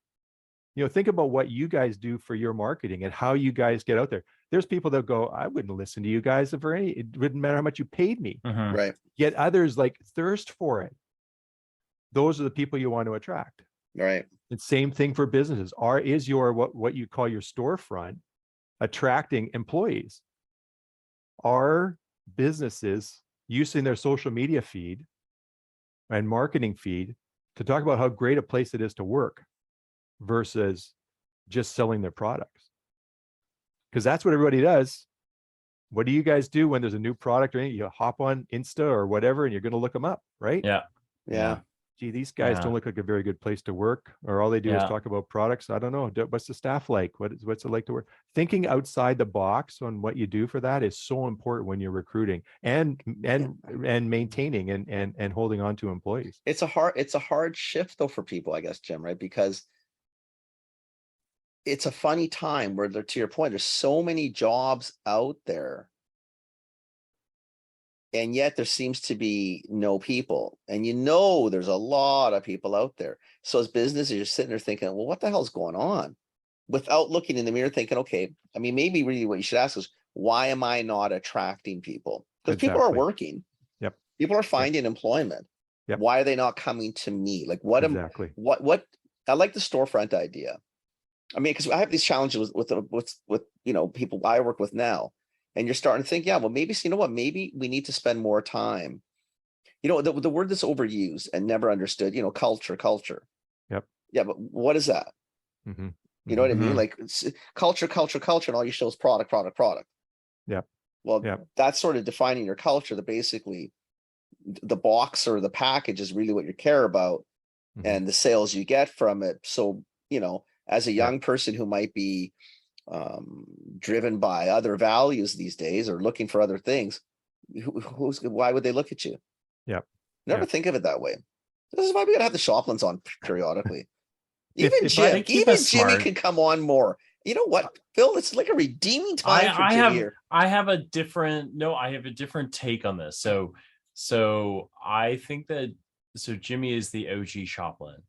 Think about what you guys do for your marketing and how you guys get out there. There's people that go, I wouldn't listen to you guys it wouldn't matter how much you paid me.
Right.
Yet others like thirst for it. Those are the people you want to attract.
Right.
And same thing for businesses. Is your what you call your storefront attracting employees? Are businesses using their social media feed and marketing feed to talk about how great a place it is to work versus just selling their products? Because that's what everybody does. What do you guys do when there's a new product or anything? You hop on Insta or whatever, and you're going to look them up, right?
Yeah.
Gee, these guys don't look like a very good place to work, or all they do is talk about products. I don't know. What's the staff like? What's it like to work? Thinking outside the box on what you do for that is so important when you're recruiting and maintaining and holding on to employees.
It's a hard shift though for people, I guess, Jim, right? Because it's a funny time where, to your point, there's so many jobs out there, and yet there seems to be no people. And there's a lot of people out there. So as businesses, you're sitting there thinking, well, what the hell's going on? Without looking in the mirror thinking, okay, I mean, maybe really what you should ask is, why am I not attracting people? Because people are working.
Yep.
People are finding employment.
Yep.
Why are they not coming to me? Like what I like the storefront idea. I mean, because I have these challenges with people I work with now. And you're starting to think, yeah, well, maybe, maybe we need to spend more time. The word that's overused and never understood, culture.
Yep.
Yeah, but what is that?
Mm-hmm.
You know what I mean? Like it's culture, and all you show is product.
Yep.
Well, that's sort of defining your culture, that basically the box or the package is really what you care about, and the sales you get from it. So, as a young person who might be driven by other values these days or looking for other things, why would they look at you? Never think of it that way. This is why we gotta have the Shoplands on periodically. Even Jimmy can come on more. You know what, Phil? It's like a redeeming time for Jimmy here.
I have a different take on this. So I think that Jimmy is the OG Shopland.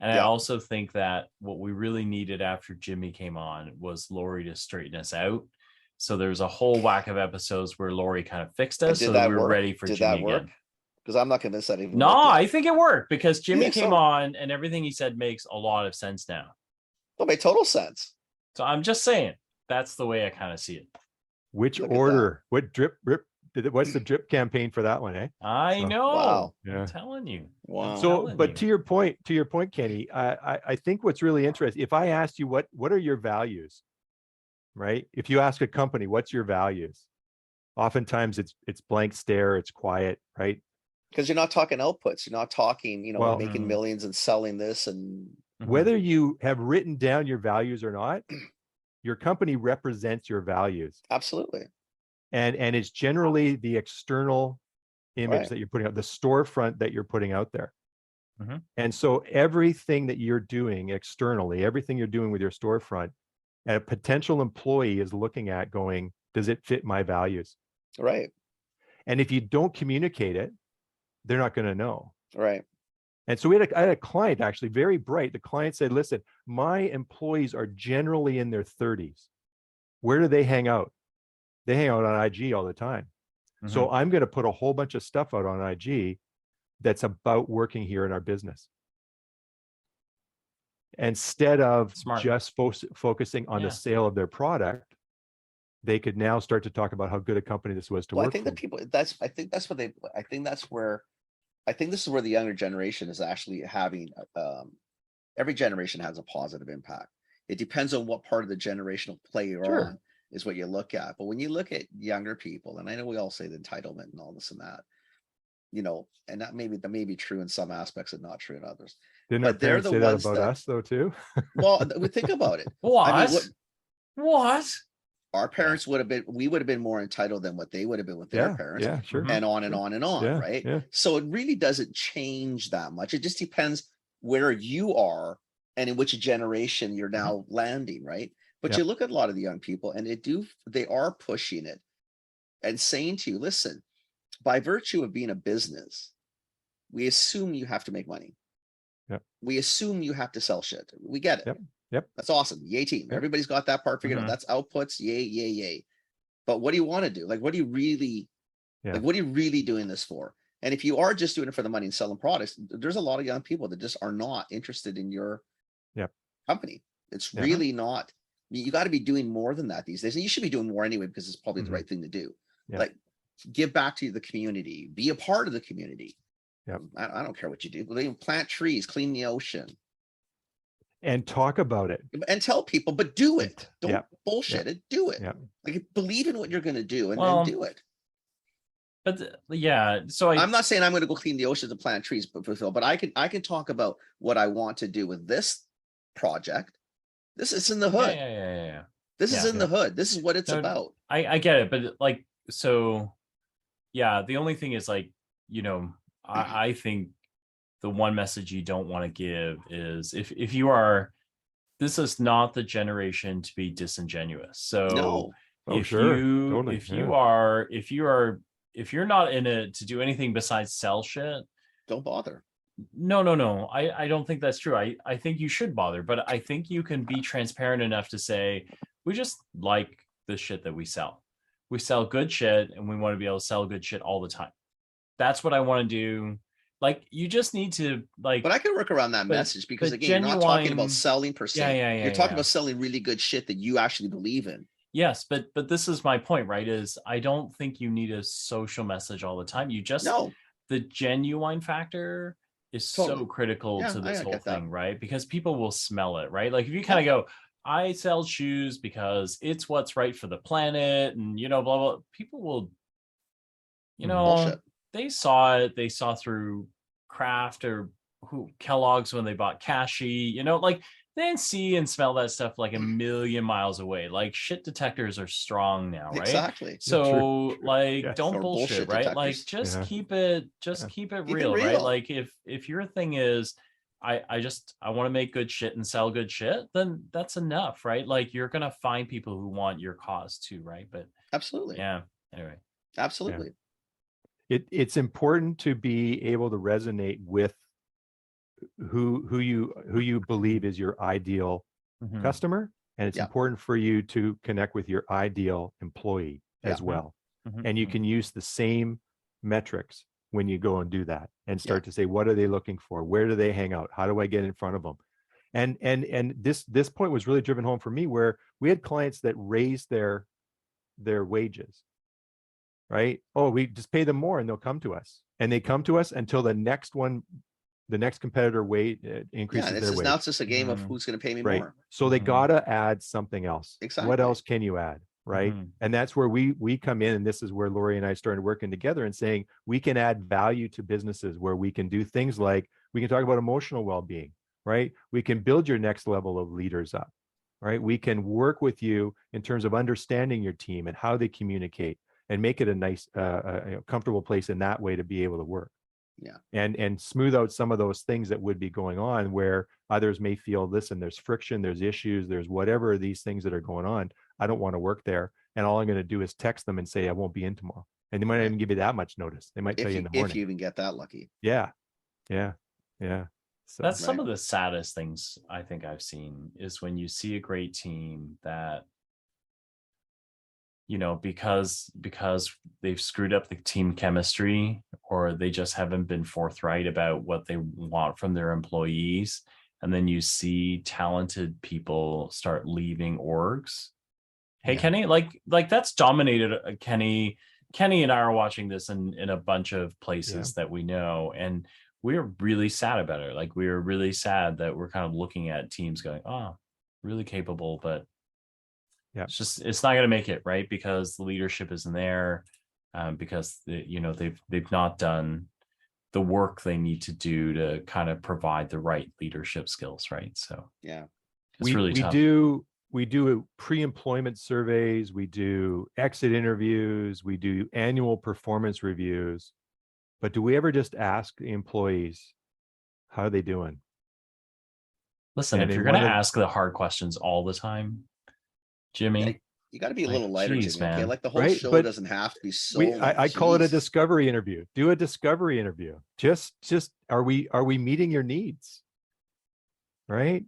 And I also think that what we really needed after Jimmy came on was Laurie to straighten us out. So there's a whole whack of episodes where Laurie kind of fixed us so that we were ready for Jimmy again.
Because I'm not convinced that even
No,
worked yet.
I think it worked because Jimmy came on and everything he said makes a lot of sense now.
It made total sense.
So I'm just saying, that's the way I kind of see it.
Which order? What drip? What's the drip campaign for that one?
I know.
Wow.
I'm telling you.
Wow.
So, but to your point, Kenny, I think what's really interesting. If I asked you what are your values, right? If you ask a company, what's your values? Oftentimes it's blank stare, it's quiet, right?
Because you're not talking outputs. You're not talking, making millions and selling this. And
whether you have written down your values or not, your company represents your values.
Absolutely.
And it's generally the external image that you're putting out, the storefront that you're putting out there. And so everything that you're doing externally, everything you're doing with your storefront, a potential employee is looking at going, does it fit my values?
Right.
And if you don't communicate it, they're not going to know.
Right.
And so I had a client, actually very bright. The client said, listen, my employees are generally in their 30s. Where do they hang out? They hang out on IG all the time. So I'm going to put a whole bunch of stuff out on IG that's about working here in our business. Instead of just focusing on the sale of their product, they could now start to talk about how good a company this was to work for.
I think this is where the younger generation is actually having, every generation has a positive impact. It depends on what part of the generational play you're on is what you look at. But when you look at younger people, and I know we all say the entitlement and all this and that, and that may be true in some aspects and not true in others.
Didn't our parents say that about us though too?
Well, we think about it.
What?
I mean,
what?
Our parents would have been more entitled than what they would have been with their parents.
Yeah, sure.
And on and on and on, right?
Yeah.
So it really doesn't change that much. It just depends where you are and in which generation you're now landing, right? But you look at a lot of the young people and they are pushing it and saying to you, listen, by virtue of being a business, we assume you have to make money. We assume you have to sell shit. We get it.
Yep.
That's awesome. Yay team. Everybody's got that part figured out. That's outputs. Yay, yay, yay. But what do you want to do? Like, what are you really doing this for? And if you are just doing it for the money and selling products, there's a lot of young people that just are not interested in your company. It's really not. You got to be doing more than that these days. And you should be doing more anyway, because it's probably the right thing to do. Like, give back to the community, be a part of the community. I don't care what you do. Plant trees, clean the ocean.
And talk about it.
And tell people, but do it. Don't bullshit it. Do it. Like, believe in what you're going to do and then do it.
But so
I'm not saying I'm going to go clean the oceans and plant trees, but I can talk about what I want to do with this project. This is in the hood. This is in the hood. This is what it's about.
I get it, but like, so the only thing is, like, I think the one message you don't want to give is if you are, this is not the generation to be disingenuous. So if you're not in it to do anything besides sell shit,
don't bother.
No. I don't think that's true. I think you should bother, but I think you can be transparent enough to say, we just like the shit that we sell. We sell good shit and we want to be able to sell good shit all the time. That's what I want to do. Like, you just need to, like,
but I can work around that message, because again, you're not talking about selling per se. You're talking about selling really good shit that you actually believe in.
Yes, but this is my point, right? Is I don't think you need a social message all the time. You just the genuine factor is so critical to this whole thing, right? Because people will smell it, right? Like, if you kind of go, I sell shoes because it's what's right for the planet, and blah blah, people will,
bullshit.
They saw it. They saw through Kraft or Kellogg's when they bought Kashi. Like, they didn't see and smell that stuff like a million miles away. Like, shit detectors are strong now, right?
Exactly.
So don't bullshit, right? Like, just keep it real, right? Like, if your thing is, I want to make good shit and sell good shit, then that's enough, right? Like, you're gonna find people who want your cause too, right? But
absolutely.
Anyway.
Absolutely.
It's important to be able to resonate with who you believe is your ideal
Mhm.
customer, and it's
Yeah.
important for you to connect with your ideal employee as
Yeah.
well.
Mhm.
And you can use the same metrics when you go and do that, and start
Yeah.
to say, what are they looking for? Where do they hang out? How do I get in front of them? And this point was really driven home for me, where we had clients that raised their wages, right? Oh, we just pay them more and they'll come to us, and they come to us until the next competitor
Yeah.
increases
And
their
now
wage,
it's just a game of
Mhm.
who's going to pay me
right?
more.
So they
Mhm.
gotta add something else. What
Exactly.
else can you add, right?
Mhm.
And that's where we come in, and this is where Laurie and I started working together and saying we can add value to businesses, where we can do things like we can talk about emotional well-being, right? We can build your next level of leaders up, right? We can work with you in terms of understanding your team and how they communicate, and make it a nice, comfortable place in that way to be able to work.
Yeah.
And smooth out some of those things that would be going on, where others may feel, listen, there's friction, there's issues, there's whatever these things that are going on. I don't want to work there. And all I'm going to do is text them and say, I won't be in tomorrow. And they might not even give you that much notice. They might tell you in the
If
morning.
you even get that lucky.
Yeah. So
That's some
Right.
of the saddest things I think I've seen, is when you see a great team that, because they've screwed up the team chemistry, or they just haven't been forthright about what they want from their employees, and then you see talented people start leaving orgs. Hey,
Yeah.
Kenny, like that's dominated. Kenny and I are watching this in a bunch of places that we know, and we're really sad about it. Like, we're really sad that we're kind of looking at teams going, oh, really capable, but
yeah,
it's not going to make it, right? Because the leadership isn't there, because they've not done the work they need to do to kind of provide the right leadership skills, right? So
Yeah.
it's really
we
tough.
do pre-employment surveys, we do exit interviews, we do annual performance reviews, but do we ever just ask the employees, how are they doing?
Listen,
And
if
in
you're going
one
to
of
ask the hard questions all the time, Jimmy,
Yeah, you got to be a little lighter,
geez,
Jimmy. Okay,
man.
like the whole
Right,
show
but
doesn't have to be so.
I call it a
Jeez.
discovery interview. Do a discovery interview. Just are we meeting your needs? Right?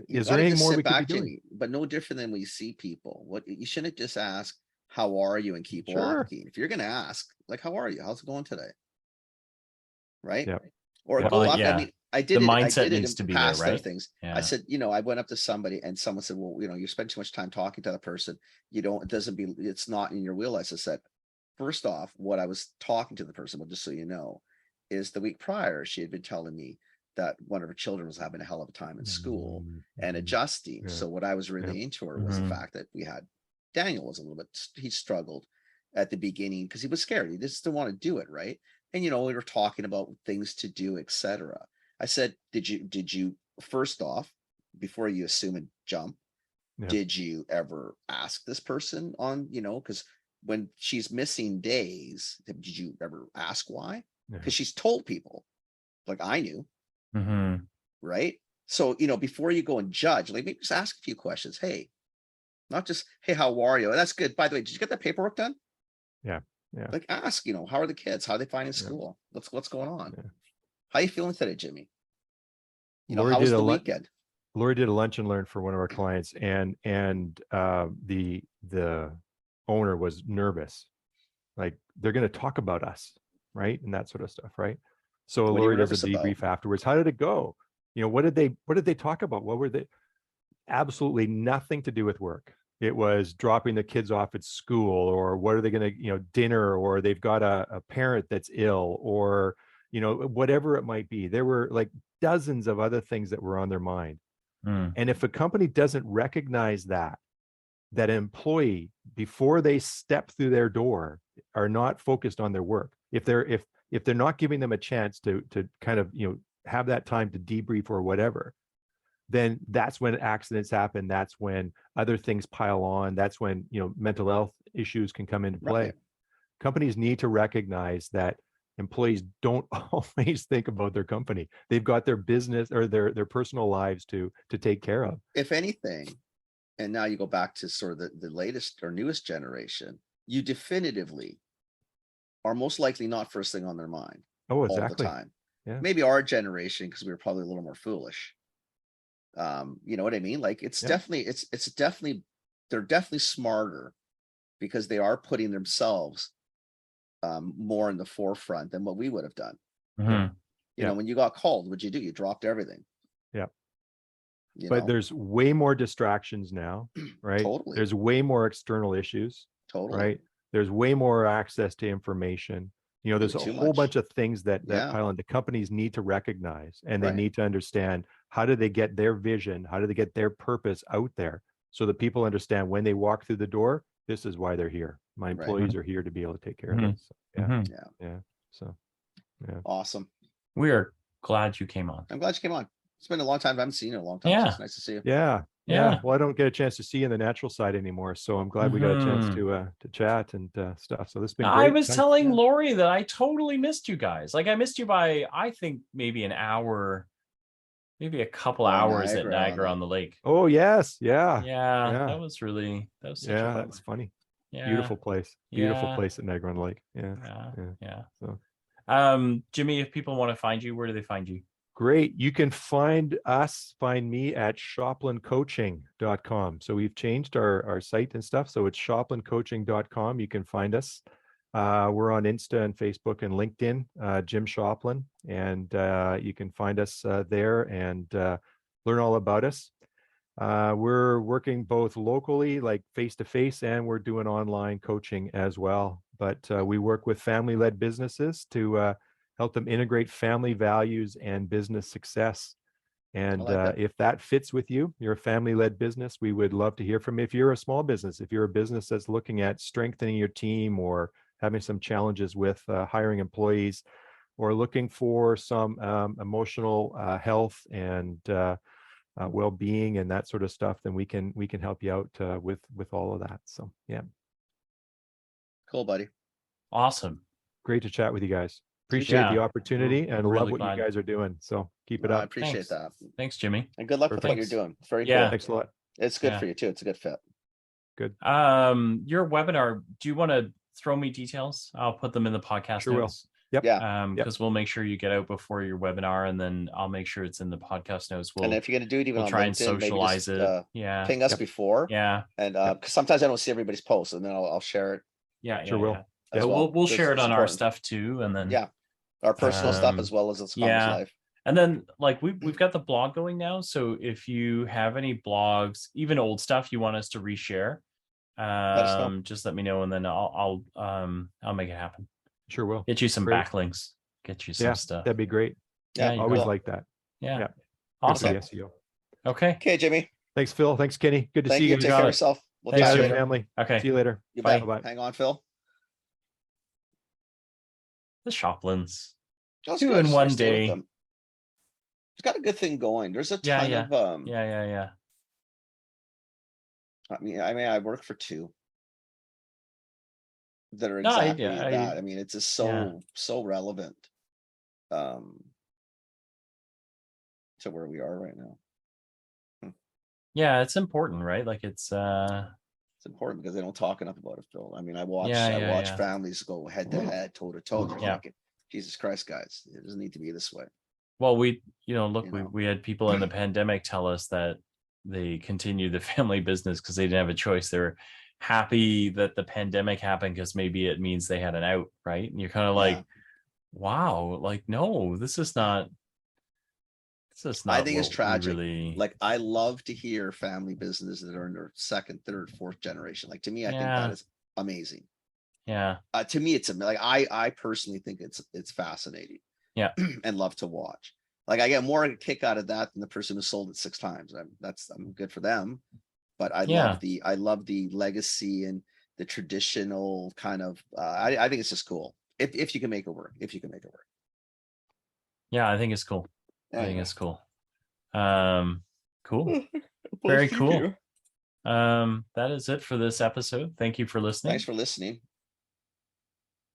You
Is
got
there
to
anything
just
more
sit
we could be
back,
doing?
Jimmy. But no different than when you see people. What you shouldn't just ask, "How are you?" and keep
Sure.
walking. If you're going to ask, like, "How are you? How's it going today?" Right?
Yeah.
Or
Yeah.
go
Well,
up. I
yeah,
mean, I
the
did it. I
mindset
did it
needs
in
to be there,
past other
right?
things. I
Yeah.
said, I went up to somebody and someone said, "Well, you spend too much time talking to the person. You don't. It's not in your wheelhouse." I said, first off, what I was talking to the person, but just so you know, is the week prior, she had been telling me that one of her children was having a hell of a time in school and adjusting.
Yeah.
So what I was really into her was the
Mhm.
fact that Daniel was a little bit, he struggled at the beginning because he was scared. He just didn't want to do it. Right. And, we were talking about things to do, etc. I said, did you, first off, before you assume and jump,
Yeah.
did you ever ask this person on, because when she's missing days, did you ever ask why?
Yeah.
Because she's told people, like I knew,
Mhm.
right? So, before you go and judge, like maybe just ask a few questions. Hey, not just, hey, how are you? That's good. By the way, did you get that paperwork done?
Yeah. Yeah.
Like ask, how are the kids? How are they finding
Yeah.
school? What's going on?
Yeah.
How you feeling today, Jimmy?
Laurie
how was
did
the
a
weekend?
Laurie did a lunch and learn for one of our clients, and the owner was nervous, like they're going to talk about us, right, and that sort of stuff, right? So
What are you
Laurie does a
nervous about?
debrief afterwards. How did it go? What did they talk about? What were they? Absolutely nothing to do with work. It was dropping the kids off at school, or what are they going to, dinner, or they've got a parent that's ill, or whatever it might be. There were like dozens of other things that were on their mind.
Mm.
And if a company doesn't recognize that an employee, before they step through their door, are not focused on their work, if they're not giving them a chance to kind of have that time to debrief or whatever, then that's when accidents happen. That's when other things pile on. That's when mental health issues can come into play.
Right.
Companies need to recognize that employees don't always think about their company. They've got their business or their personal lives to take care of.
If anything, and now you go back to sort of the latest or newest generation, you definitively are most likely not first thing on their mind
Oh,
all
exactly.
the time. maybe our generation, because we were probably a little more foolish. You know what I mean? Like it's definitely they're definitely smarter because they are putting themselves more in the forefront than what we would have done.
Mhm.
You know, when you got called, what'd you do? You dropped everything.
Yeah.
But
there's way more distractions now, right?
Totally.
There's way more external issues, right? There's way more access to information. You know, there's a whole bunch of things that pile in. The companies need to recognize, and they need to understand, how do they get their vision, how do they get their purpose out there, so that people understand when they walk through the door, this is why they're here. My employees are here to be able to take care of this. So,
awesome.
We are glad you came on.
I'm glad you came on. It's been a long time. I haven't seen you in a long time. So it's nice to see you.
Yeah. Well, I don't get a chance to see you in the natural side anymore, so I'm glad we got a chance to chat and stuff. So this has been great.
I was telling Laurie that I totally missed you guys. Like I missed you by, I think, maybe an hour, maybe a couple hours at Niagara on the Lake.
Oh yes,
yeah. That was such a fun
that's funny.
Yeah.
Beautiful place at Niagara on the Lake.
So Jimmy, if people want to find you, where do they find you?
Great. You can find me at shoplandcoaching.com. So we've changed our site and stuff. So it's shoplandcoaching.com. You can find us. We're on Insta and Facebook and LinkedIn, Jim Shopland. And you can find us there and learn all about us. We're working both locally, like face-to-face, and we're doing online coaching as well. But we work with family-led businesses to help them integrate family values and business success. And if that fits with you, you're a family-led business, we would love to hear from you. If you're a small business, if you're a business that's looking at strengthening your team or having some challenges with hiring employees, or looking for some emotional health and well-being and that sort of stuff, then we can help you out with all of that. So
cool, buddy.
Awesome.
Great to chat with you guys. Appreciate the opportunity and
really
love what
glad.
you guys are doing. So keep it up.
I appreciate that.
Thanks, Jimmy.
And good luck with what you're doing. It's very cool.
Thanks a lot.
It's good for you too. It's a good fit.
Good.
Your webinar, do you want to throw me details? I'll put them in the podcast notes.
Yep.
Because we'll make sure you get out before your webinar, and then I'll make sure it's in the podcast notes.
And if you're gonna do it, even
we'll
on
try
LinkedIn,
and socialize
maybe just,
it.
ping us before.
And
because sometimes I don't see everybody's posts, and then I'll share it.
Sure will.
Yeah, we'll share it on our stuff too, and then
our personal stuff as well as the Scholars Life.
And then like we've got the blog going now, so if you have any blogs, even old stuff you want us to reshare, just let me know, and then I'll make it happen.
Sure will.
Get you some backlinks. Get you some stuff.
That'd be great. Yeah, always like that.
Yeah. Awesome.
SEO.
Okay,
Jimmy.
Thanks, Phil. Thanks, Kenny. Good to see you.
Take care of yourself.
We'll chat later. Family.
Okay.
See you later.
Bye. Bye. Hang on, Phil.
The Shoplands.
Two in one day. It's got a good thing going. There's a ton of I mean, I work for two that are exactly that. I mean, it's just so relevant to where we are right now.
Yeah, it's important, right? Like it's
important because they don't talk enough about it, Phil. I mean, I watch families go head to head, toe to toe. Jesus Christ, guys, it doesn't need to be this way.
Well, we had people in the pandemic tell us that they continued the family business because they didn't have a choice. They're happy that the pandemic happened because maybe it means they had an out, right? And you're kind of like, wow, like, no, this is not.
I think it's tragic. Like, I love to hear family businesses that are in their second, third, fourth generation. Like, to me, I think that is amazing.
Yeah.
To me, it's like I personally think it's fascinating.
Yeah.
And love to watch. Like, I get more of a kick out of that than the person who sold it 6 times. I'm good for them. But I love the legacy and the traditional kind of. I think it's just cool if you can make it work.
Yeah, I think it's cool. I think it's cool. Cool. Very cool. That is it for this episode. Thank you for listening.
Thanks for listening.